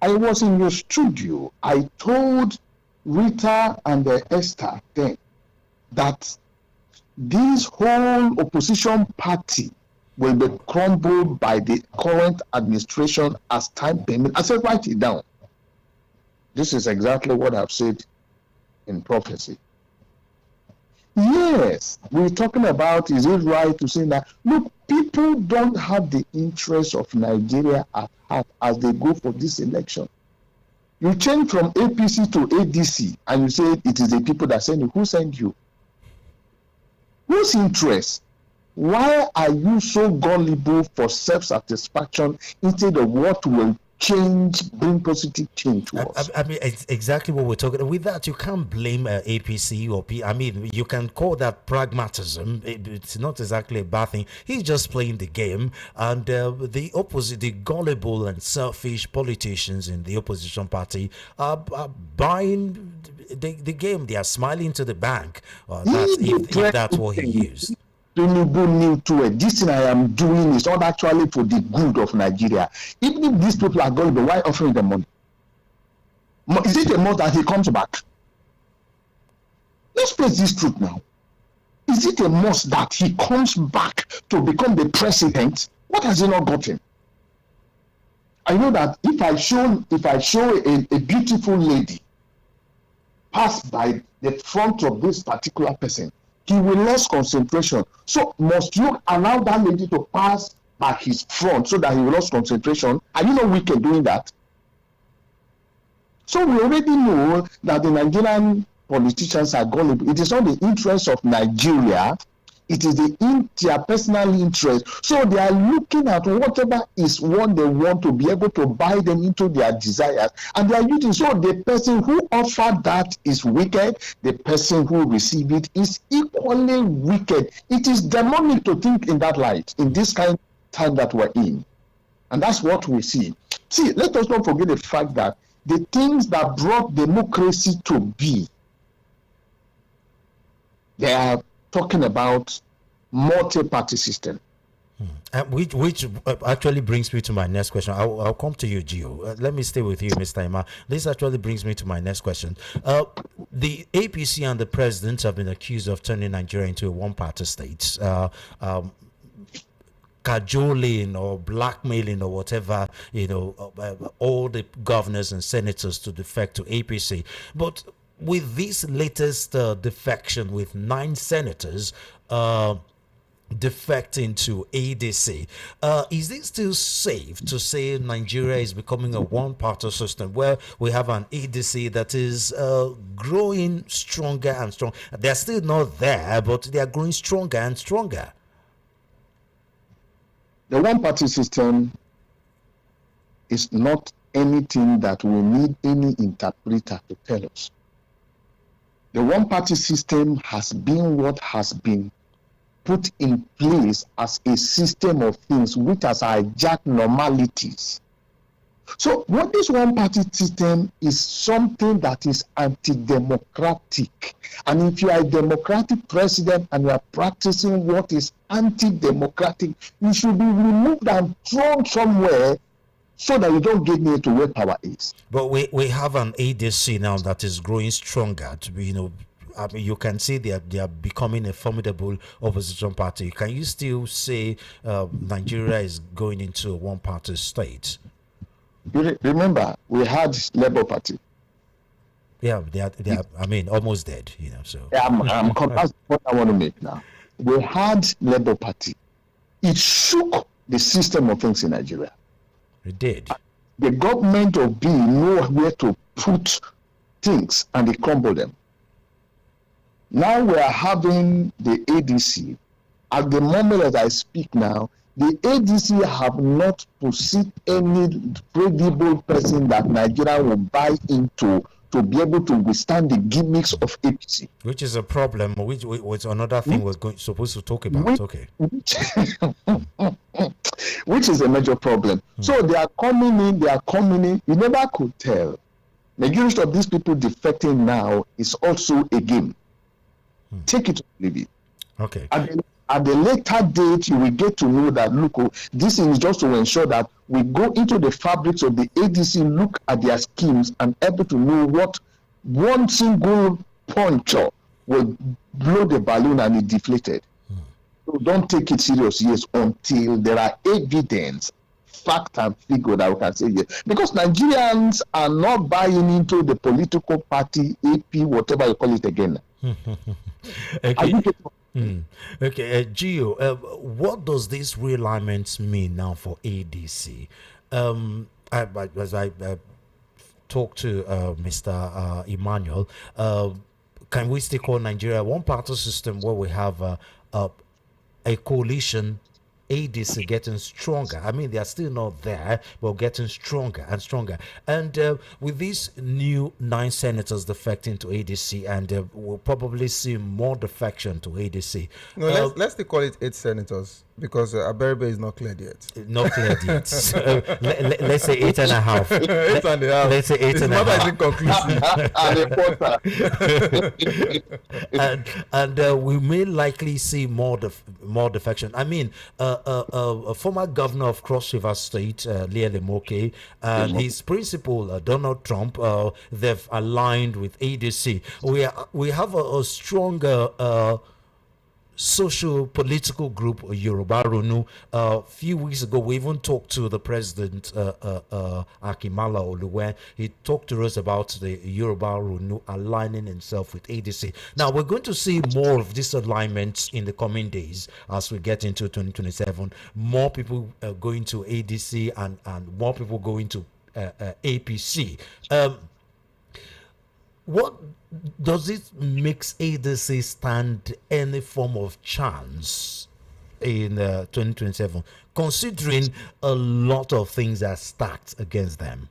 I was in your studio. I told Rita and Esther then that this whole opposition party will be crumbled by the current administration as time permits. I said, write it down. This is exactly what I've said in prophecy. Yes, we're talking about, is it right to say that, look, people don't have the interest of Nigeria at heart as they go for this election. You change from APC to ADC and you say it is the people that send you. Who sent you? Whose interest? Why are you so gullible for self-satisfaction instead of what will change, bring positive change to us? I mean, it's exactly what we're talking about. With that, you can't blame APC or P. I mean, you can call that pragmatism. It's not exactly a bad thing. He's just playing the game, and the opposite, the gullible and selfish politicians in the opposition party are buying the game. They are smiling to the bank. If that's what he used. Tinubu knew to it. This thing I am doing is not actually for the good of Nigeria. Even if these people are going to be, why offering them money? Is it a month that he comes back? Let's face this truth now. Is it a must that he comes back to become the president? What has he not gotten? I know that if I show a beautiful lady pass by the front of this particular person, he will lose concentration. So must you allow that lady to pass by his front so that he will lose concentration? Are you not wicked doing that? So we already know that the Nigerian politicians are gullible. It is not the interest of Nigeria. It is their personal interest. So they are looking at whatever is what they want to be able to buy them into their desires. And they are using, so the person who offered that is wicked. The person who received it is equally wicked. It is demonic to think in that light, in this kind of time that we're in. And that's what we see. See, let us not forget the fact that the things that brought democracy to be, they are talking about multi-party system. Which actually brings me to my next question. I'll come to you, Gio. Let me stay with you, Mr. Ima. This actually brings me to my next question. The APC and the president have been accused of turning Nigeria into a one-party state. Cajoling or blackmailing or whatever, all the governors and senators to defect to APC. But with this latest defection with 9 senators defecting to ADC, is it still safe to say Nigeria is becoming a one-party system where we have an ADC that is growing stronger and stronger? They're still not there, but they are growing stronger and stronger. The one-party system is not anything that we need any interpreter to tell us. The one-party system has been what has been put in place as a system of things which has hijacked normalities. So what this one-party system is something that is anti-democratic. And if you are a democratic president and you are practicing what is anti-democratic, you should be removed and thrown somewhere so that you don't get near to where power is. But we have an ADC now that is growing stronger. To be, I mean, you can see they are becoming a formidable opposition party. Can you still say Nigeria is going into a one-party state? You remember, we had Labour Party. Yeah, they are. I mean, almost dead. So That's what I want to make now. We had Labour Party. It shook the system of things in Nigeria. it did. The government of B know where to put things, and they crumble them. Now we are having the ADC. At the moment that I speak now, the ADC have not pursued any credible person that Nigeria will buy into to be able to withstand the gimmicks of APC. Which is a problem, which was another thing was supposed to talk about. Which is a major problem. So they are coming in. You never could tell. Majority of these people defecting now is also a game. Take it or leave it. Okay. At the later date, you will get to know that, look, this is just to ensure that we go into the fabrics of the ADC, look at their schemes, and able to know what one single puncture will blow the balloon and it deflated. So don't take it serious, yes, until there are evidence, fact and figure that we can say yes. Because Nigerians are not buying into the political party, AP, whatever you call it again. Okay. Okay, Gio, what does this realignment mean now for ADC? As I talked to Mr. Emmanuel, can we still call Nigeria a one-party system where we have a coalition, ADC getting stronger? I mean, they are still not there, but getting stronger and stronger. And with these new 9 senators defecting to ADC, and we'll probably see more defection to ADC. No, let's still call it 8 senators, because Aberibe is not cleared yet. Not cleared yet. So, let's say 8.5. 8.5. Let's say 8.5. And we may likely see more defection. I mean, a former governor of Cross River State, Lemoke, and his principal, Donald Trump, they've aligned with ADC. We have a stronger social political group, Yoruba Runu. A few weeks ago, we even talked to the president, Akimala Oluwe. He talked to us about the Yoruba Runu aligning himself with ADC. Now, we're going to see more of these alignments in the coming days as we get into 2027. More people going to ADC and more people going to APC. What does it make ADC stand any form of chance in 2027, considering a lot of things are stacked against them?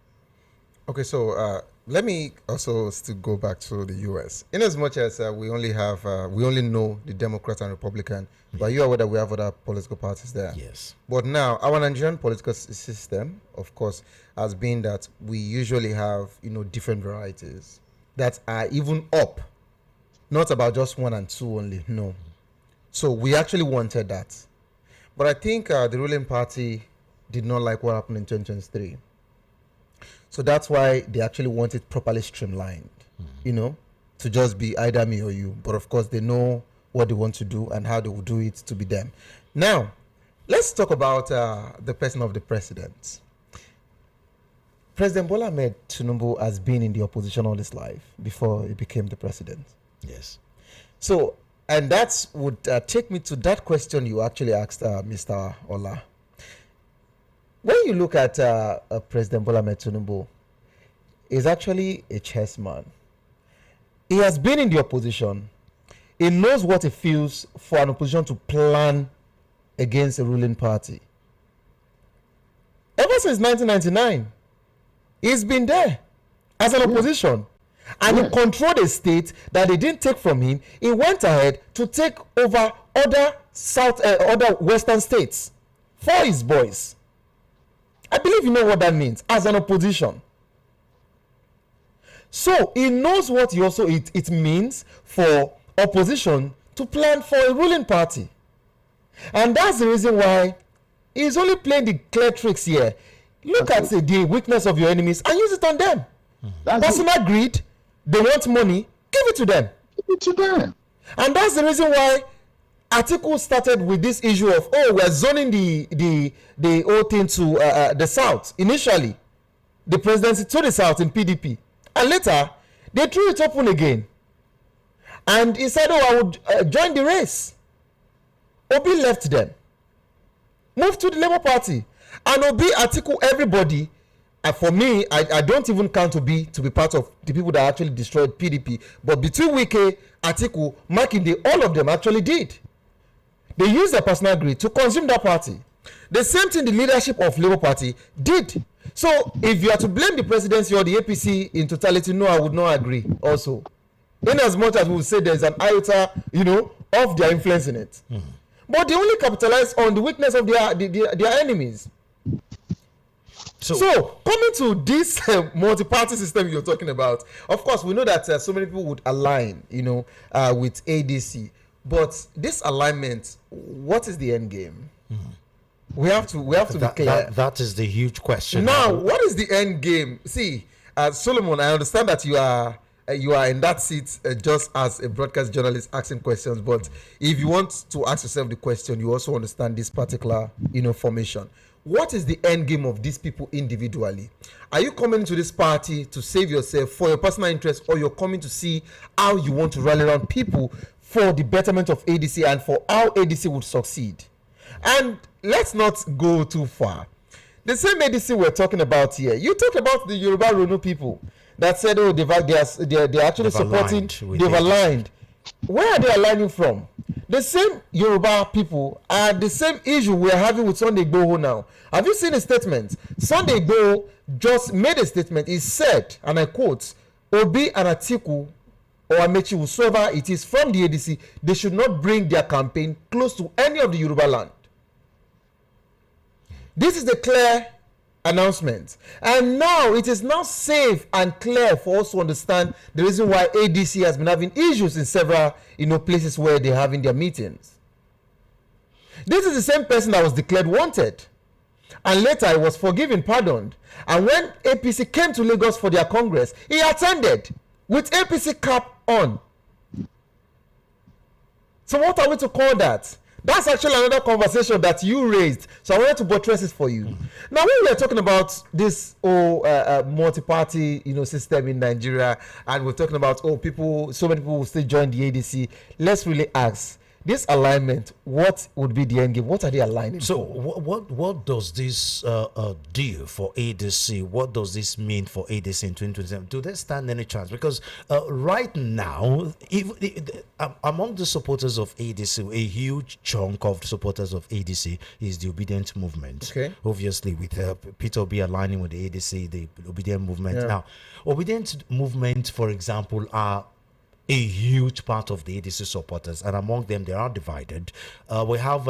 Okay, so let me also still go back to the US. In as much as we only know the Democrat and Republican, but you are aware that we have other political parties there. Yes. But now our Nigerian political system, of course, has been that we usually have different varieties that are even up, not about just 1 and 2 only. No. So we actually wanted that, but I think the ruling party did not like what happened in 2023. So that's why they actually want it properly streamlined, to just be either me or you. But of course, they know what they want to do and how they will do it to be them. Now, let's talk about the person of the president. President Bola Ahmed Tinubu has been in the opposition all his life before he became the president. Yes. So, and that would take me to that question you actually asked Mr. Ola. When you look at President Bola Ahmed Tinubu, he's actually a chess man. He has been in the opposition. He knows what it feels for an opposition to plan against a ruling party. Ever since 1999, he's been there as an opposition. And he controlled a state that they didn't take from him. He went ahead to take over other western states for his boys. I believe you know what that means as an opposition. So he knows what it means for opposition to plan for a ruling party. And that's the reason why he's only playing the clear tricks here. Look at the weakness of your enemies and use it on them. Personal greed, they want money, give it to them. Give it to them. And that's the reason why Atiku started with this issue of, we're zoning the whole thing to the south. Initially, the presidency to the south in PDP. And later, they threw it open again. And he said, I would join the race. Obi left them. Moved to the Labour Party. And Obi, Atiku, everybody, for me, I don't even count Obi to be part of the people that actually destroyed PDP. But between Wike, Atiku, Makinde, all of them actually did. They used their personal greed to consume that party. The same thing the leadership of Labour Party did. So if you are to blame the presidency or the APC in totality, no, I would not agree also. In as much as we would say there's an iota, of their influence in it. But they only capitalize on the weakness of their enemies. So coming to this multi-party system you're talking about, of course, we know that so many people would align, with ADC. But this alignment, what is the end game? We have to be clear. That is the huge question. Now, what is the end game? See, Solomon, I understand that you are in that seat just as a broadcast journalist asking questions. But if you want to ask yourself the question, you also understand this particular, formation. What is the end game of these people individually? Are you coming to this party to save yourself for your personal interest, or you're coming to see how you want to rally around people for the betterment of ADC and for how ADC would succeed? And let's not go too far. The same ADC we're talking about here, you talked about the Yoruba Ronu people that said, they're actually supporting, they've aligned. Where are they aligning from? The same Yoruba people are the same issue we're having with Sunday Igboho now. Have you seen a statement? Sunday Igboho just made a statement. He said, and I quote, Obi and Atiku or Amechi, whosoever it is from the ADC, they should not bring their campaign close to any of the Yoruba land. This is a clear announcement. And now it is now safe and clear for us to understand the reason why ADC has been having issues in several places where they're having their meetings. This is the same person that was declared wanted. And later he was forgiven, pardoned. And when APC came to Lagos for their Congress, he attended with APC cap on. So what are we to call that? That's actually another conversation that you raised. So I wanted to buttress it for you. Now, when we are talking about this multi-party, system in Nigeria, and we're talking about so many people will still join the ADC. Let's really ask this alignment. What would be the end game? What are they aligning? So, for? what does this do for ADC? What does this mean for ADC in 2027? Do they stand any chance? Because right now, among the supporters of ADC, a huge chunk of the supporters of ADC is the Obedient Movement. Okay. Obviously, with Peter Obi aligning with the ADC, the Obedient Movement. Yeah. Now, Obedient Movement, for example, are a huge part of the ADC supporters, and among them they are divided. We have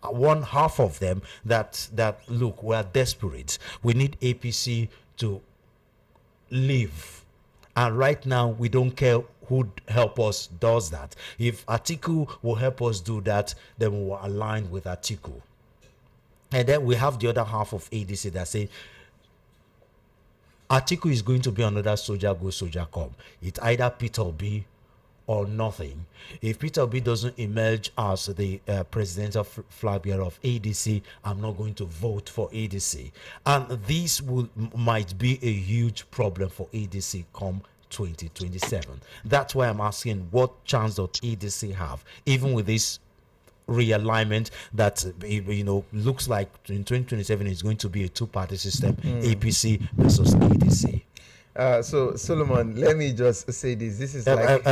one half of them that look, we are desperate. We need APC to live, and right now we don't care who help us does that. If Atiku will help us do that, then we will align with Atiku. And then we have the other half of ADC that say Atiku is going to be another soldier go, soldier come. It's either Peter Obi or nothing. If Peter Obi doesn't emerge as the presidential flag bearer of ADC, I'm not going to vote for ADC. And this might be a huge problem for ADC come 2027. That's why I'm asking, what chance does ADC have, even with this realignment that looks like in 2027 is going to be a two-party system, APC versus ADC. So Solomon, let me just say this. This is like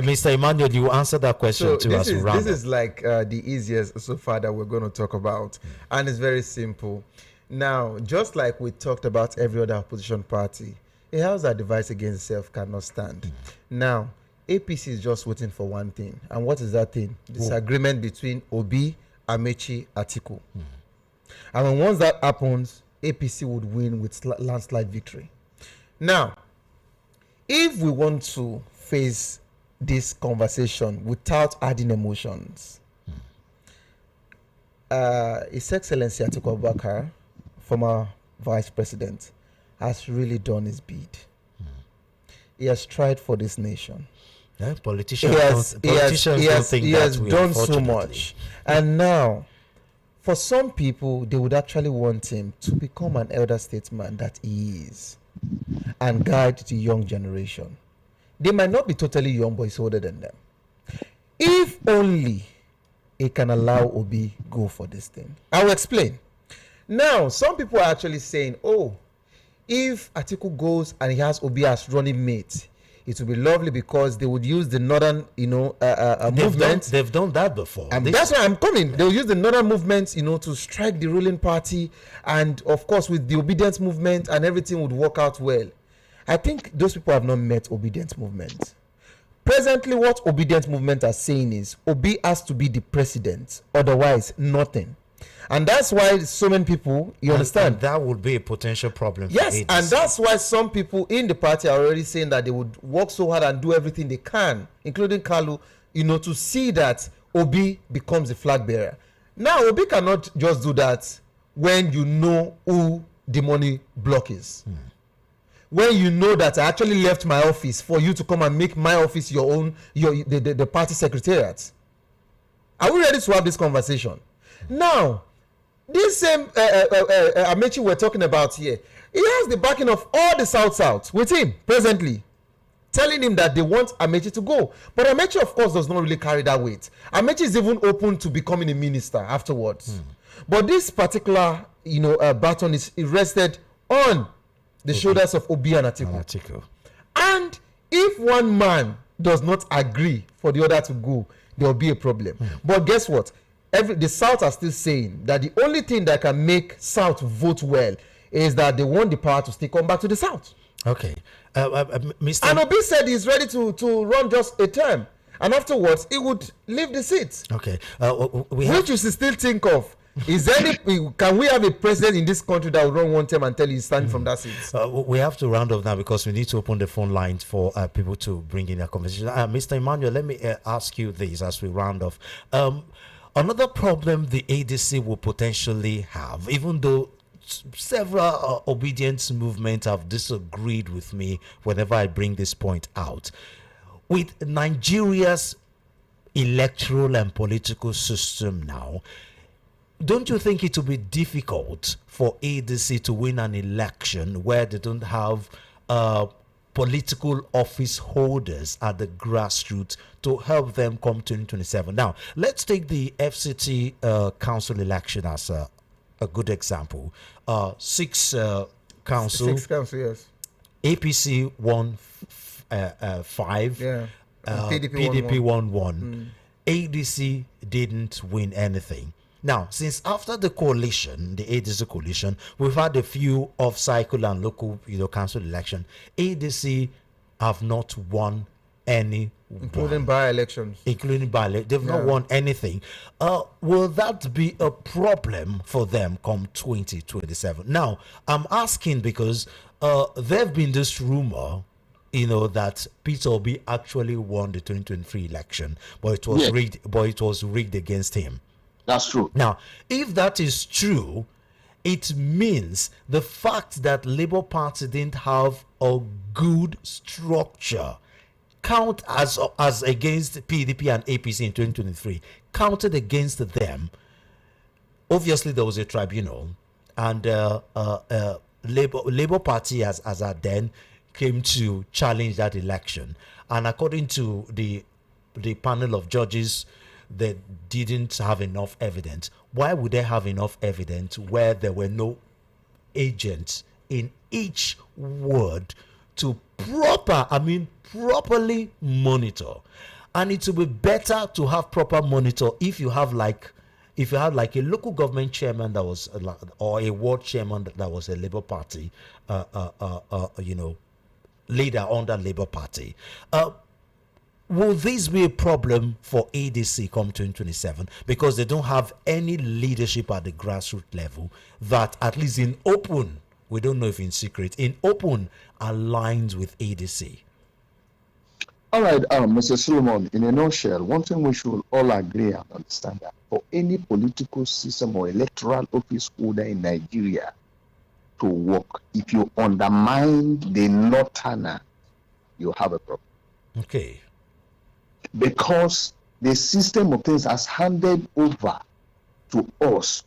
Mr. Emmanuel, you answer that question to us. This is like the easiest so far that we're going to talk about, and it's very simple. Now, just like we talked about every other opposition party, a house that divides against itself cannot stand. Now, APC is just waiting for one thing. And what is that thing? Disagreement between Obi, Amechi, Atiku. And once that happens, APC would win with landslide victory. Now, if we want to face this conversation without adding emotions, His Excellency Atiku Abubakar former vice president, has really done his bid. He has tried for this nation. Yeah, politicians don't think he that has way, done so unfortunately. much. And now, for some people, they would actually want him to become an elder statesman that he is and guide the young generation. They might not be totally young, but he's older than them. If only he can allow Obi go for this thing. I will explain. Now, some people are actually saying, oh, if Atiku goes and he has Obi as running mate, it will be lovely because they would use the northern, movement. They've done that before. And that's why I'm coming. They'll use the northern movement, to strike the ruling party. And of course, with the obedience movement and everything would work out well. I think those people have not met obedience movement. Presently, what obedience movement are saying is Obi has to be the president, otherwise nothing. And that's why so many people, understand? And that would be a potential problem. Yes, for ADC. and that's why some people in the party are already saying that they would work so hard and do everything they can, including Kalu, to see that Obi becomes the flag bearer. Now, Obi cannot just do that when you know who the money block is. When you know that I actually left my office for you to come and make my office your own, the party secretariat. Are we ready to have this conversation? Now, this same Amechi we're talking about here, he has the backing of all the South with him presently, telling him that they want Amechi to go. But Amechi, of course, does not really carry that weight. Amechi is even open to becoming a minister afterwards. But this particular, baton is rested on the shoulders of Obi and Atiku. And if one man does not agree for the other to go, there will be a problem. But guess what? The South are still saying that the only thing that can make South vote well is that they want the power to still come back to the South. Okay. Mr. And Obi said he's ready to run just a term. And afterwards, he would leave the seat. Okay. Which you should still think of. Can we have a president in this country that will run one term and tell you he's standing from that seat? We have to round off now because we need to open the phone lines for people to bring in their conversation. Mr. Emmanuel, let me ask you this as we round off. Another problem the ADC will potentially have, even though several obedience movements have disagreed with me whenever I bring this point out, with Nigeria's electoral and political system now, don't you think it will be difficult for ADC to win an election where they don't have political office holders at the grassroots to help them come 2027? Now, let's take the FCT council election as a good example. Six council, yes. APC won 5. Yeah. PDP won 1. ADC didn't win anything. Now, since after the coalition, the ADC coalition, we've had a few off-cycle and local, council election. ADC have not won any, including by-elections. They've not won anything. Will that be a problem for them come 2027? Now, I'm asking because there've been this rumor, that Peter Obi actually won the 2023 election, but it was rigged. But it was rigged against him. That's true. Now, if that is true, it means the fact that Labour Party didn't have a good structure count as against PDP and APC in 2023, counted against them. Obviously, there was a tribunal, and Labour Party as at then came to challenge that election. And according to the panel of judges, they didn't have enough evidence. Why would they have enough evidence where there were no agents in each ward to properly monitor? And it would be better to have proper monitor if you have like a local government chairman that was or a ward chairman that was a Labour Party leader under Labour Party. Will this be a problem for ADC come 2027 because they don't have any leadership at the grassroots level that, at least in open, we don't know if in secret, in open, aligns with ADC? All right, Mr. Solomon, in a nutshell, one thing we should all agree and understand that for any political system or electoral office holder in Nigeria, to work. If you undermine the northerner, you have a problem. Okay. Because the system of things has handed over to us.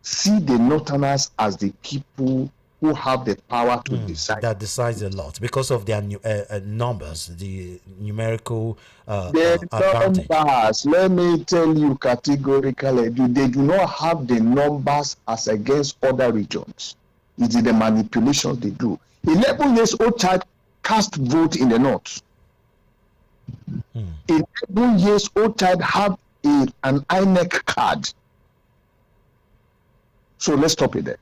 See the northerners as the people who have the power to decide. That decides a lot because of their numbers, the numerical The advantage. numbers, let me tell you categorically, they do not have the numbers as against other regions. It is the manipulations they do. 11 years old child cast vote in the north. 11 years old child have an INEC card. So let's stop it there.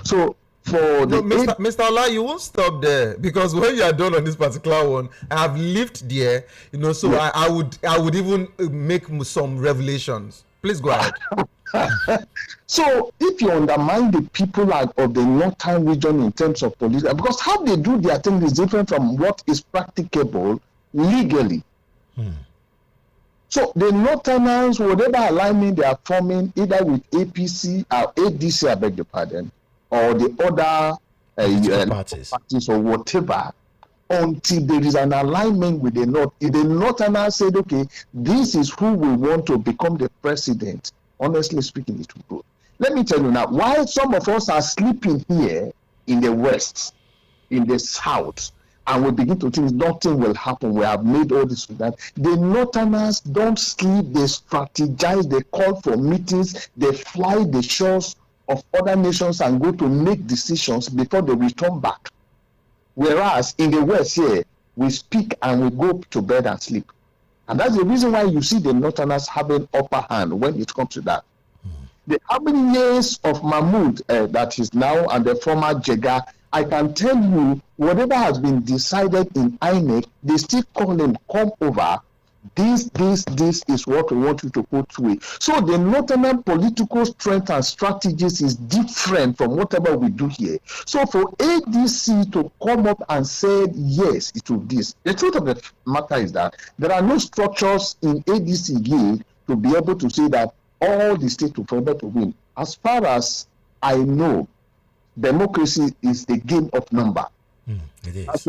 So for the Mr. Ola, you won't stop there, because when you are done on this particular one, I have lived there, so yeah. I would even make some revelations. Please go ahead. So if you undermine the people of the northern region in terms of police, because how they do their thing is different from what is practicable legally. So the northerners, whatever alignment they are forming, either with APC or ADC, I beg your pardon, or the other parties or whatever, until there is an alignment with the north. If the northerners said, okay, this is who we want to become the president, honestly speaking, it will go. Let me tell you now, while some of us are sleeping here in the west, in the south, and we begin to think nothing will happen, we have made all this with that. The northerners don't sleep, they strategize, they call for meetings, they fly the shores of other nations and go to make decisions before they return back. Whereas in the west here, we speak and we go to bed and sleep. And that's the reason why you see the northerners having upper hand when it comes to that. How many years of Mahmoud that is now and the former Jega, I can tell you, whatever has been decided in INEC, they still call him, come over. This is what we want you to put through. So the northern political strength and strategies is different from whatever we do here. So for ADC to come up and say, yes, it will this. The truth of the matter is that there are no structures in ADC here to be able to say that all the states will forever to win. As far as I know, democracy is the game of number. It is.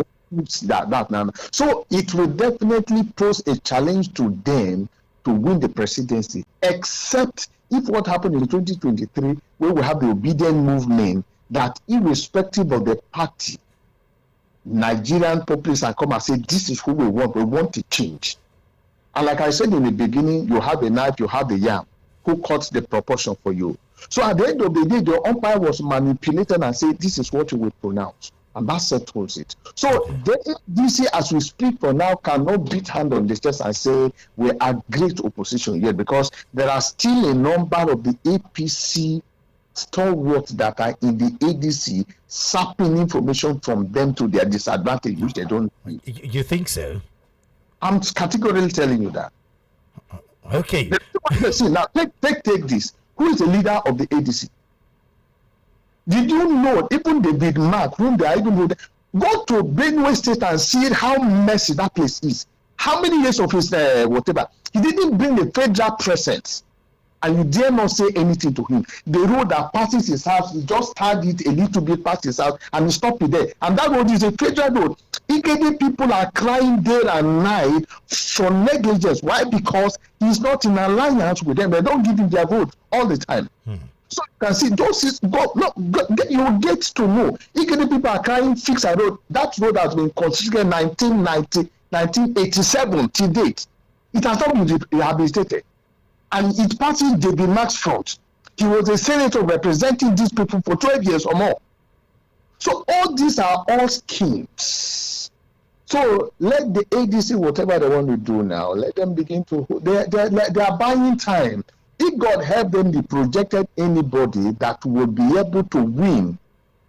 So it will definitely pose a challenge to them to win the presidency, except if what happened in 2023, where we have the obedient movement, that irrespective of the party, Nigerian populace can come and say, this is who we want to change. And like I said in the beginning, you have a knife, you have the yam, who cuts the proportion for you. So at the end of the day, the umpire was manipulated and said, this is what you will pronounce. And that settles it. So the ADC, as we speak for now, cannot beat hand on the chest and say we are great opposition yet, because there are still a number of the APC stalwarts that are in the ADC sapping information from them to their disadvantage, which they don't need. You think so? I'm categorically telling you that. Okay. See, now take this. Who is the leader of the ADC? Did you know even David Mark, whom they are even go to Benue State and see how messy that place is? How many years of his whatever? He didn't bring the federal presence, and you dare not say anything to him. The road that passes his house, he just tied it a little bit past his house and he stopped it there. And that road is a federal road. Ikedi people are crying day and night for negligence. Why? Because he's not in alliance with them. They don't give him their vote all the time. So you can see those you get to know. Ikedi people are crying, fix a road. That road has been constructed 1987 to date. It has not been rehabilitated. And it passes J.B. Max front. He was a senator representing these people for 12 years or more. So all these are all schemes. So let the ADC, whatever they want to do now, let them begin to, they are buying time. If God help them, they projected anybody that will be able to win,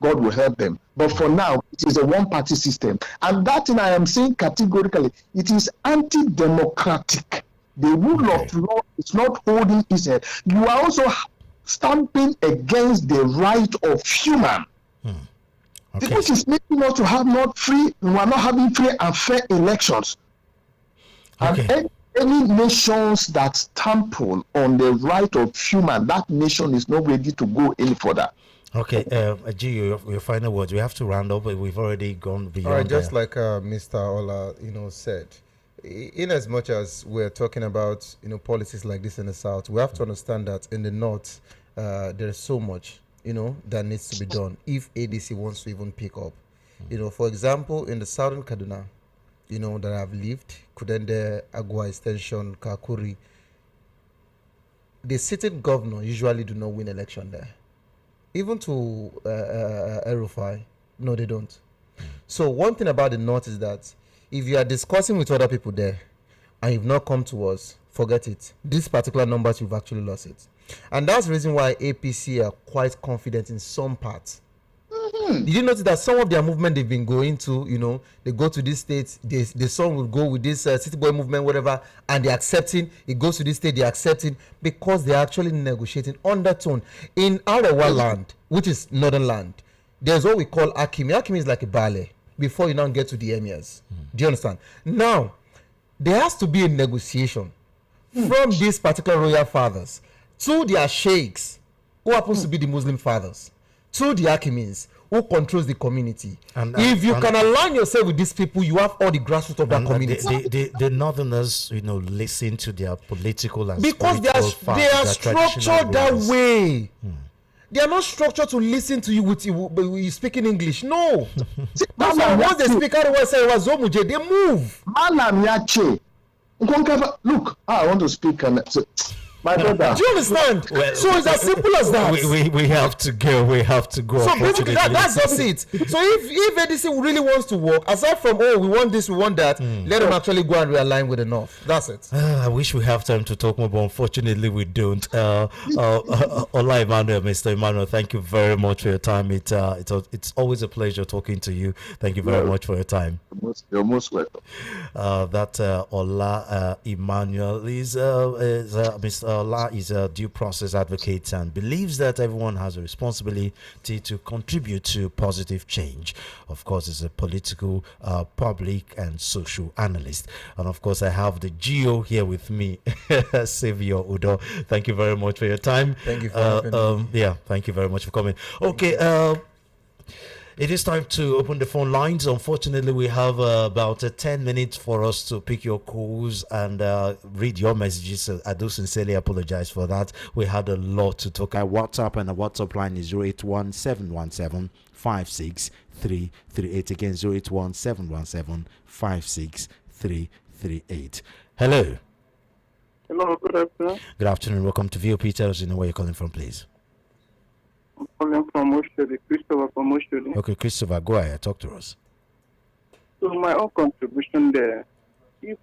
God will help them. But for now, it is a one-party system. And that thing I am saying categorically, it is anti-democratic. The rule of law is not holding its head. You are also stamping against the right of human. Which is making us to have we are not having free and fair elections. And any nations that stample on the right of human, that nation is not ready to go any further. Okay, Gio, your final words. We have to round up, but we've already gone beyond. All right, just like Mr. Ola, said, in as much as we're talking about, policies like this in the South, we have to understand that in the North, there's so much, that needs to be done if ADC wants to even pick up. For example, in the Southern Kaduna, that I've lived, Kudende, Agua Extension, Kakuri, the sitting governor usually do not win election there. Even to Erufai, no, they don't. So one thing about the North is that if you are discussing with other people there and you've not come to us, forget it. These particular numbers, you've actually lost it. And that's the reason why APC are quite confident in some parts. Did you notice that some of their movement they've been going to, they go to this state, the song will go with this city boy movement, whatever, and they're accepting, it goes to this state, they're accepting, because they're actually negotiating undertone. In Arawa land, which is northern land, there's what we call Akimi. Akimi is like a ballet before you now get to the emirs. Do you understand? Now, there has to be a negotiation from these particular royal fathers to their sheikhs, who happens to be the Muslim fathers, to the Akimis, who controls the community. And if you can align yourself with these people, you have all the grassroots of that community. The northerners, listen to their political and because they are structured that way. They are not structured to listen to you with you speaking English. No. That's why once they speak otherwise, they move. Look, I want to speak and my brother. Do you understand? Well, so it's as simple as that. We have to go. We have to go. So basically, that's just it. So if ADC really wants to work, aside from we want this, we want that, let them actually go and realign with the North. That's it. I wish we have time to talk more, but unfortunately we don't. Ola Emmanuel, Mr. Emmanuel, thank you very much for your time. It's always a pleasure talking to you. Thank you very much for your time. You're most welcome. That Ola Emmanuel is Mr. Ola is a due process advocate and believes that everyone has a responsibility to contribute to positive change. Of course, he's a political, public and social analyst. And of course, I have the Geo here with me, Saviour Udo. Thank you very much for your time. Thank you for having me. Yeah, thank you very much for coming. Okay, it is time to open the phone lines. Unfortunately, we have about 10 minutes for us to pick your calls and read your messages. I do sincerely apologize for that. We had a lot to talk about. WhatsApp, and the WhatsApp line is 081-717-56338. Again, 081-717-56338. Hello. Hello, good afternoon. Good afternoon. Welcome to VOP. Tell us where you're calling from, please. I'm calling from Oshodi, Christopher from Oshodi. Okay, Christopher, go ahead. Talk to us. So my own contribution there, if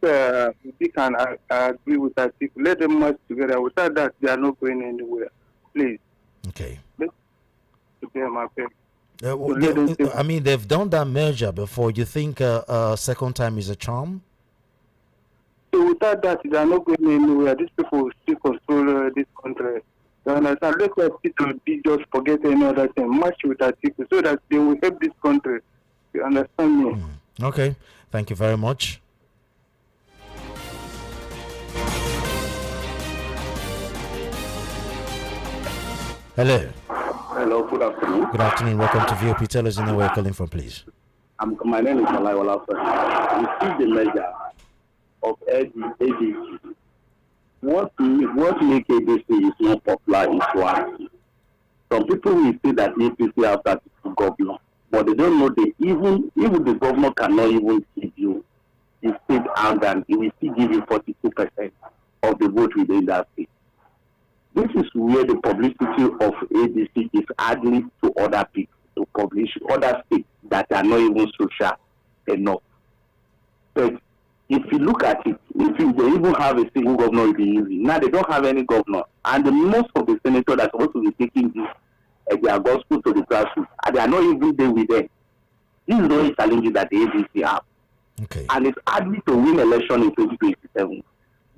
we can agree with that, let them merge together. Without that, they are not going anywhere. Please. Okay. Let's prepare my pen. I mean, they've done that merger before. You think second time is a charm? So without that, they are not going anywhere. These people will still control this country. You understand? Let people be just forget any other thing. Match with that people so that they will help this country. You understand me? Okay. Thank you very much. Hello. Hello, good afternoon. Good afternoon. Welcome to VOP. Tell us where you're calling from, please. My name is Malai Olafa. We see the measure of ADC. What makes ADC is not popular is one. Some people will say that APC have that governor, but they don't know that even the governor cannot even give you the state organ, he will still give you 42% of the vote within that state. This is where the publicity of ADC is adding to other people to publish other states that are not even social enough. But if you look at it, they even have a single governor, it will be easy. Now they don't have any governor, and most of the senators that are supposed to be taking this their gospel to the grassroots, and they are not even there with them. This is the only challenge that the ADC have. Okay. And it's hardly to win election in 2027.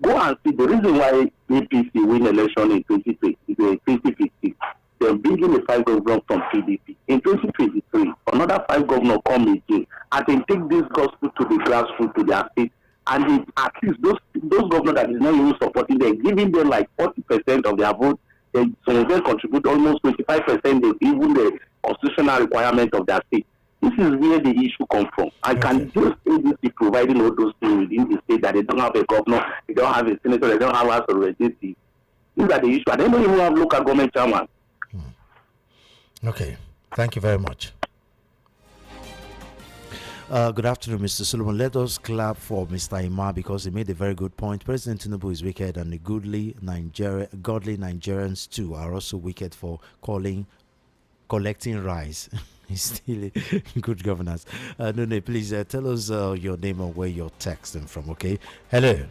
Go and see the reason why APC win election in 2015. They're bringing the 5 governors from PDP. In 2023, another 5 governors come again and they take this gospel to the grassroots, to their state, and at least those those governors that is not even supporting them, giving them like 40% of their vote, some of them contribute almost 25% of even the constitutional requirement of their state. This is where the issue comes from. I can just ADC providing all those things within the state that they don't have a governor, they don't have a senator, they don't have a representative. These are the issues. And they don't even have local government chairman. Okay. Thank you very much. Good afternoon, Mr. Solomon. Let us clap for Mr. Ima because he made a very good point. President Tinubu is wicked, and the godly Nigerians too are also wicked for collecting rice. He's still good governance. No, please tell us your name and where you're texting from. Okay. Hello.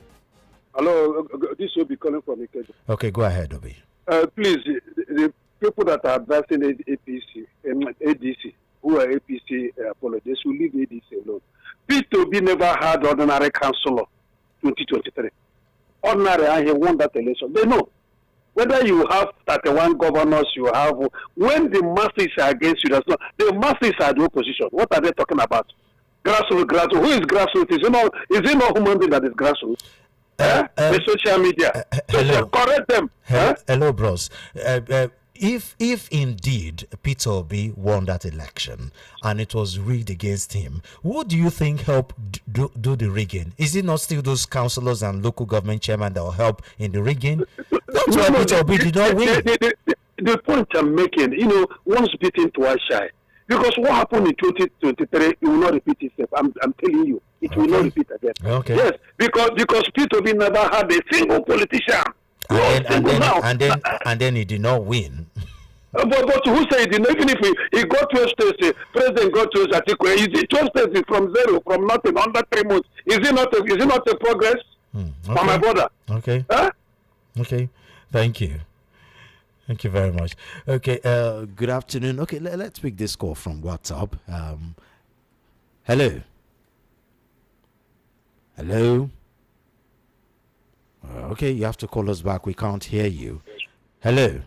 Hello. This will be calling from Ikeja. Okay, go ahead, Obi. Please, the people that are advancing APC, ADC, who are APC apologists, will leave ADC alone. P2B never had ordinary councillor 2023. Ordinary, and he won that election. They know. Whether you have 31 governors, you have, when the masses are against you, that's not, the masses are the opposition. What are they talking about? Grassroots. Who is grassroots? Is it not human being that is grassroots? The social media. So correct them. Hello, bros. If indeed Peter Obi won that election and it was rigged against him, who do you think helped do the rigging? Is it not still those councillors and local government chairmen that will help in the rigging? That's why Peter Obi did not win. The point I'm making, once beaten, twice shy. Because what happened in 2023, it will not repeat itself. I'm telling you, it will not repeat again. Okay. Yes, because Peter Obi never had a single politician. And then he did not win. But who said he did not? Even if he got 12 states, president got 12 articles. Is it 12 states from zero, from nothing, under 3 months? Is it not a progress for my brother? Okay. Huh? Okay. Thank you. Thank you very much. Okay. Good afternoon. Okay, let's pick this call from WhatsApp. Hello. Hello. Okay, you have to call us back. We can't hear you. Hello.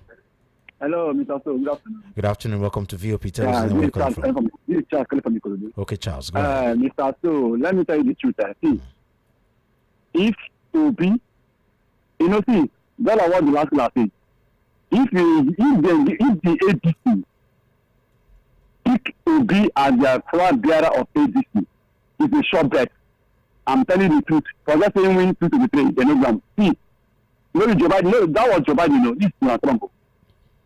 Hello, Mr. So. Good afternoon. Good afternoon. Welcome to VOP. Tell us where you're calling from. This is Charles calling from Ikorodu. Okay, Charles. Go ahead. Mr. So, let me tell you the truth. See, if to be, see, that's what the last class said. If the ADC pick to be as the flag bearer of ADC, it's a short bet. I'm telling the truth. For that saying win 2-3, they no. See, Joe Biden, that was Joe Biden, this is Donald Trump.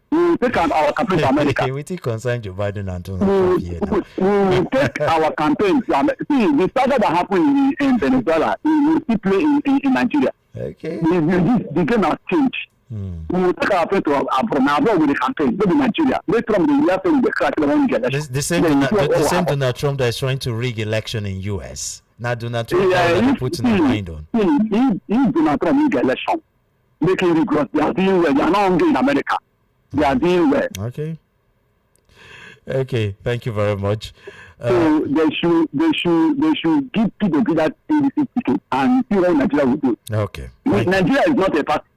We will take our campaign to America. We concern Joe Biden and Donald Trump. We will take our campaign to America. See, the saga that happened in Venezuela, we will still play in Nigeria. Okay. The game has changed. We will take our campaign to abroad with the campaign, go to Nigeria. Later on, the year we crack the same Donald Trump that is trying to rig election in U.S. Now Donald Trump that putting a mind on. If Donald Trump rig election, making regress, they are doing well. They are not hungry in America. They are doing well. Okay. Thank you very much. So they should give people that ADC ticket and see what Nigeria will do. Okay. Nigeria is not a party.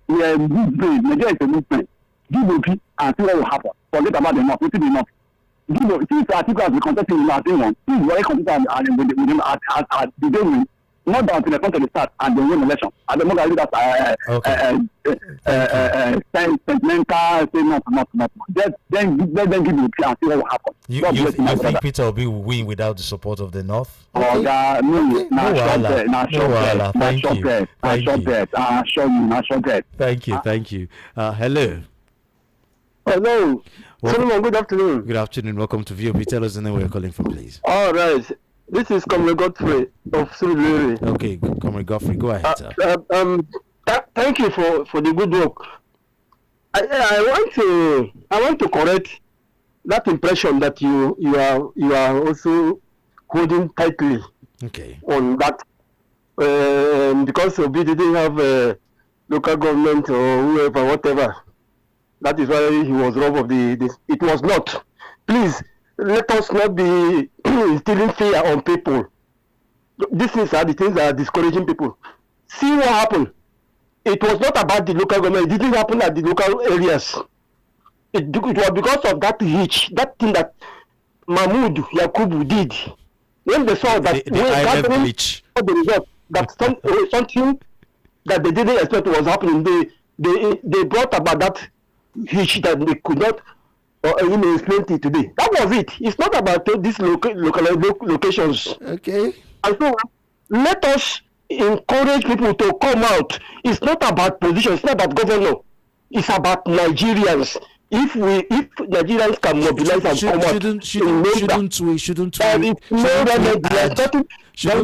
We are a movement. Nigeria is a movement. Give OP and see what will happen. Forget about the North. It is enough. Give OP. Since the article has been contested in last one, please very consistent with him at the day win. Not down to the front of the start and the win election. At the moment, that's sentimental. Say not. Then give OP and see what will happen. You think Peter Obi will win without the support of the North? Oh, yeah, no. Thank you. Thank you. Hello. Hello. Solomon, good afternoon. Good afternoon. Welcome to VOP. Tell us the name where you're calling from, please. All right. This is Comrade Godfrey of Surulere. Okay, Comrade Godfrey, go ahead, sir. Thank you for the good work. I want to correct that impression that you are also holding tightly. Okay. On that, because Obi didn't have local government or whoever, whatever. That is why he was robbed of this. It was not. Please, let us not be instilling fear on people. These things are the things that are discouraging people. See what happened. It was not about the local government. It didn't happen at the local areas. It was because of that hitch, that thing that Mahmoud Yakubu did. When they saw that the result, that something that they didn't expect was happening. They brought about that hitch that they could not explain it today. That was it. It's not about these locations. Okay. And so let us encourage people to come out. It's not about position. It's not about governor. It's about Nigerians. If Nigerians can mobilize and come out, shouldn't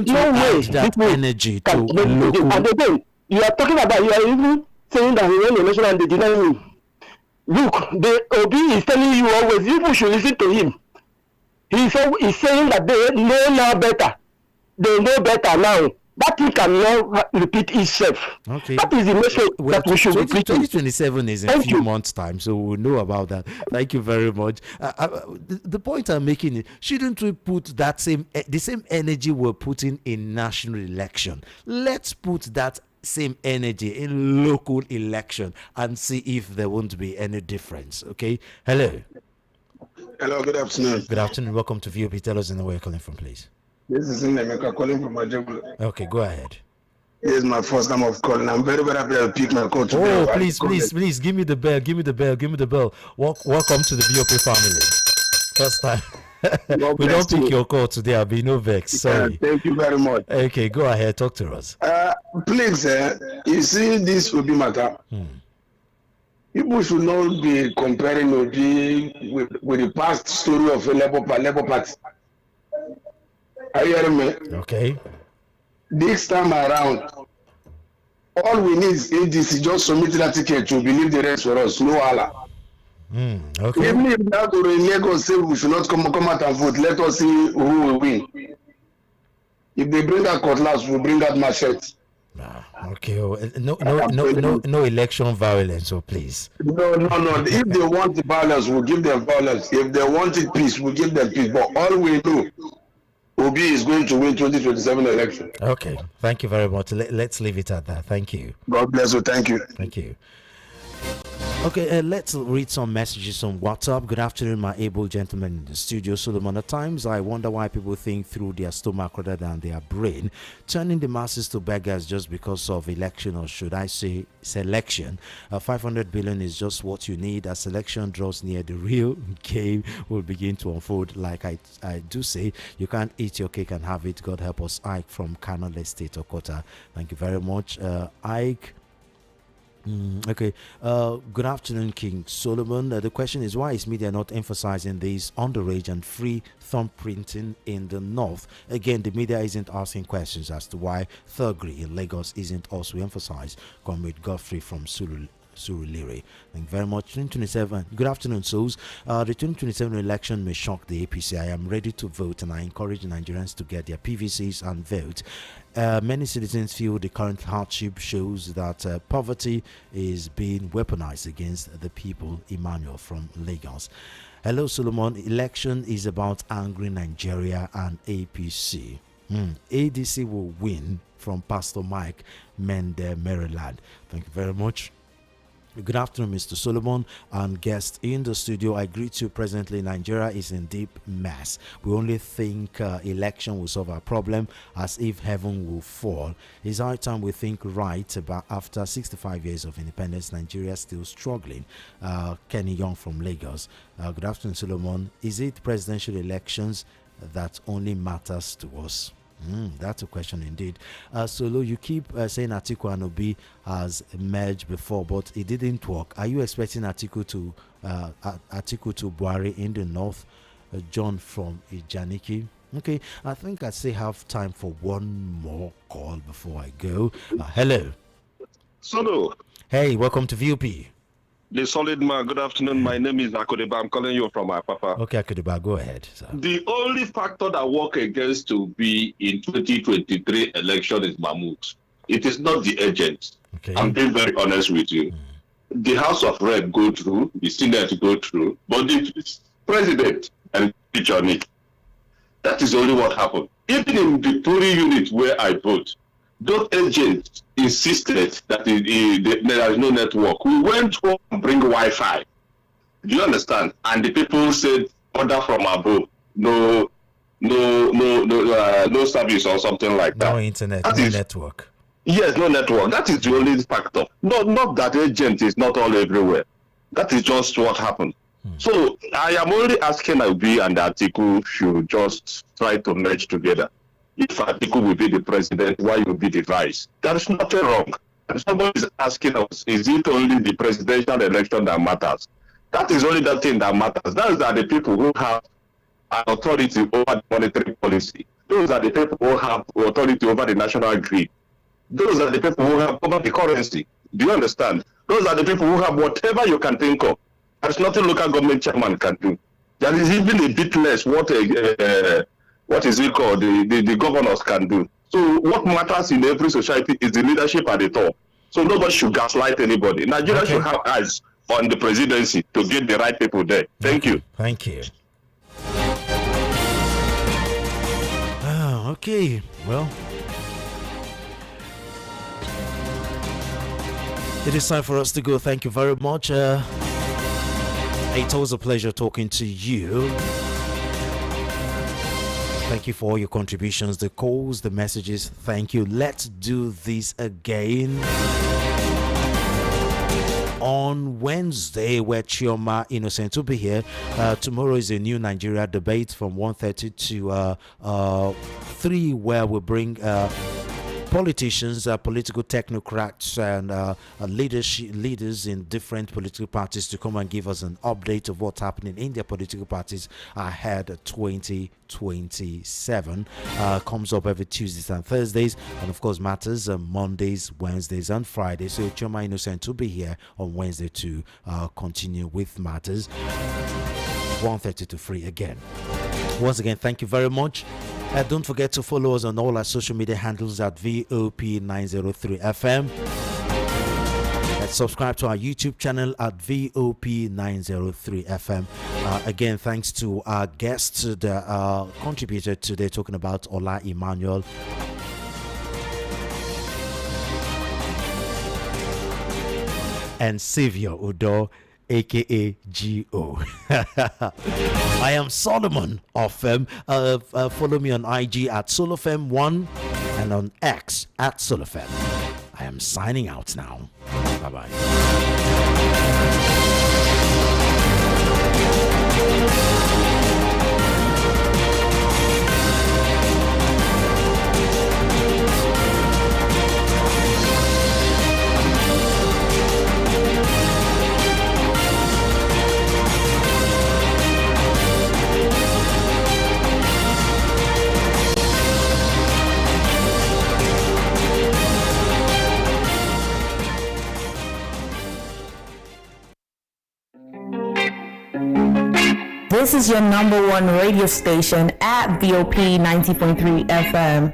we add that energy to local? And again, you are talking about, you are even saying that he won the election and they deny him. Look, the OB is telling you always, people should listen to him. He's saying that they know now better. They know better now. That thing cannot repeat itself. Okay. That is the message that we should repeat. 2027 is in a few months' time, so we'll know about that. Thank you very much. The point I'm making is, shouldn't we put the same energy we're putting in national election? Let's put that same energy in local election and see if there won't be any difference. Okay. Hello. Hello. Good afternoon. Good afternoon. Welcome to VOP. Tell us where you're calling from, please. This is Inemeka calling from Majabula. Okay, go ahead. This is my first time of calling. I'm very happy to pick my call today. Oh, please, give me the bell. Welcome to the VOP family. First time. We don't pick your call today. I'll be no vex. Sorry. Thank you very much. Okay, go ahead. Talk to us. Please, you see, this will be matter. People should not be comparing Oji with the past story of a Labour Party. Are you hearing me? Okay. This time around, all we need is ADC just submit that ticket to believe the rest for us. No Allah. Okay. Even if now to Lagos say we should not come out and vote, let us see who will win. If they bring that cutlass, we'll bring that machete. Okay. No election violence, so please. No. If they want the violence, we'll give them violence. If they wanted peace, we'll give them peace. But all we know, Obi is going to win 2027 election. Okay. Thank you very much. Let's leave it at that. Thank you. God bless you. Thank you. Thank you. Okay, let's read some messages on WhatsApp. Good afternoon, my able gentlemen in the studio. Solomon, at times I wonder why people think through their stomach rather than their brain, turning the masses to beggars just because of election, or should I say selection. 500 billion is just what you need. As selection draws near, the real game will begin to unfold. Like I do say, you can't eat your cake and have it. God help us. Ike from Canal Estate, Okota. Thank you very much, Ike. Okay. Good afternoon, King Solomon. The question is, why is media not emphasizing this underage and free thumbprinting in the north? Again, the media isn't asking questions as to why thuggery in Lagos isn't also emphasized. Comrade Godfrey from Surulere. Thank you very much. 2027. Good afternoon, souls. The 2027 election may shock the APC. I am ready to vote, and I encourage Nigerians to get their PVCs and vote. Many citizens feel the current hardship shows that poverty is being weaponized against the people. Emmanuel from Lagos. Hello, Solomon. Election is about angry Nigeria and APC. ADC will win, from Pastor Mike Mende, Maryland. Thank you very much. Good afternoon, Mr. Solomon and guest in the studio. I greet you. Presently, Nigeria is in deep mess. We only think election will solve our problem, as if heaven will fall. It's high time we think right about after 65 years of independence. Nigeria still struggling. Kenny Young from Lagos. Good afternoon, Solomon. Is it presidential elections that only matters to us? That's a question indeed. Solo, you keep saying Atiku and Obi has merged before, but it didn't work. Are you expecting Atiku to Buhari in the north? John from Ijaniki. Okay, I think I still have time for one more call before I go. Hello. Solo. Hey, welcome to VOP. The solid man, good afternoon. My name is Akodeba. I'm calling you from my papa. Okay, Akodeba, go ahead. Sir. The only factor that work against to be in 2023 election is Mahmoud. It is not the agent. Okay. I'm being very honest with you. The House of Rep go through, the Senate go through, but the president and the journey. That is only what happened. Even in the polling unit where I vote, those agents insisted that there is no network. We went home and bring Wi-Fi. Do you understand? And the people said, order from above, no no service or something like that. No internet, That no is, network. yes, no network. That is the only factor. Not that agent is not all everywhere. That is just what happened. So I am only asking Obi and Atiku should just try to merge together. If Atiku will be the president, why you be the vice? There is nothing wrong. And somebody is asking us, is it only the presidential election that matters? That is only the thing that matters. Those are the people who have an authority over the monetary policy. Those are the people who have authority over the national grid. Those are the people who have over the currency. Do you understand? Those are the people who have whatever you can think of. There's nothing local government chairman can do. There is even a bit less what is it called, the governors can do. So what matters in every society is the leadership at the top. So nobody should gaslight anybody. Nigeria should have eyes on the presidency to get the right people there. Thank you. Thank you. Okay, well, it is time for us to go. Thank you very much. It was a pleasure talking to you. Thank you for all your contributions, the calls, the messages. Thank you. Let's do this again on Wednesday, where Chioma Innocent will be here. Tomorrow is a new Nigeria debate from 1:30 to 3, where we bring politicians, political technocrats, and leaders in different political parties to come and give us an update of what's happening in their political parties ahead of 2027. Comes up every Tuesdays and Thursdays, and of course matters Mondays, Wednesdays, and Fridays. So Choma Innocent will be here on Wednesday to continue with matters 1:30 to 3 again. Once again, thank you very much. Don't forget to follow us on all our social media handles at VOP903FM. Subscribe to our YouTube channel at VOP903FM. Again, thanks to our guests that contributed today, talking about Ola Emmanuel. And Savior Udo, aka GO. I am Solomon of follow me on IG at SoloFem1 and on X at SoloFem. I am signing out now. Bye bye. This is your number one radio station at VOP 90.3 FM.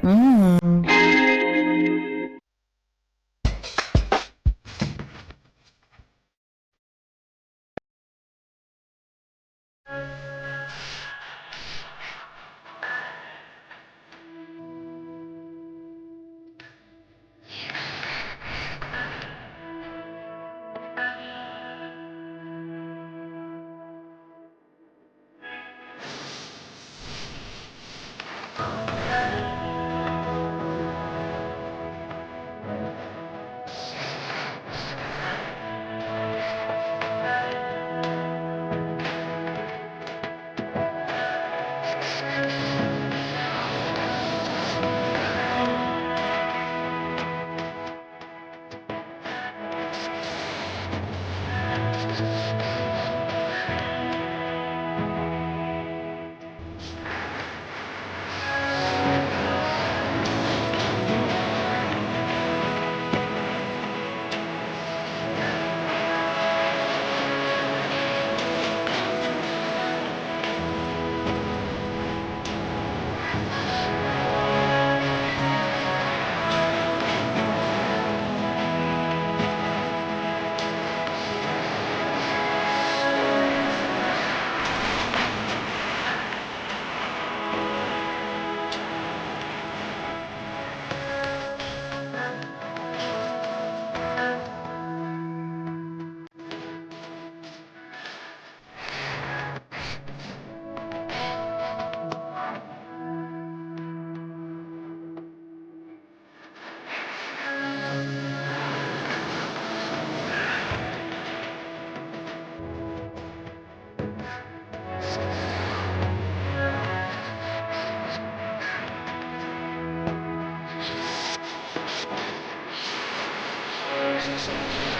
section.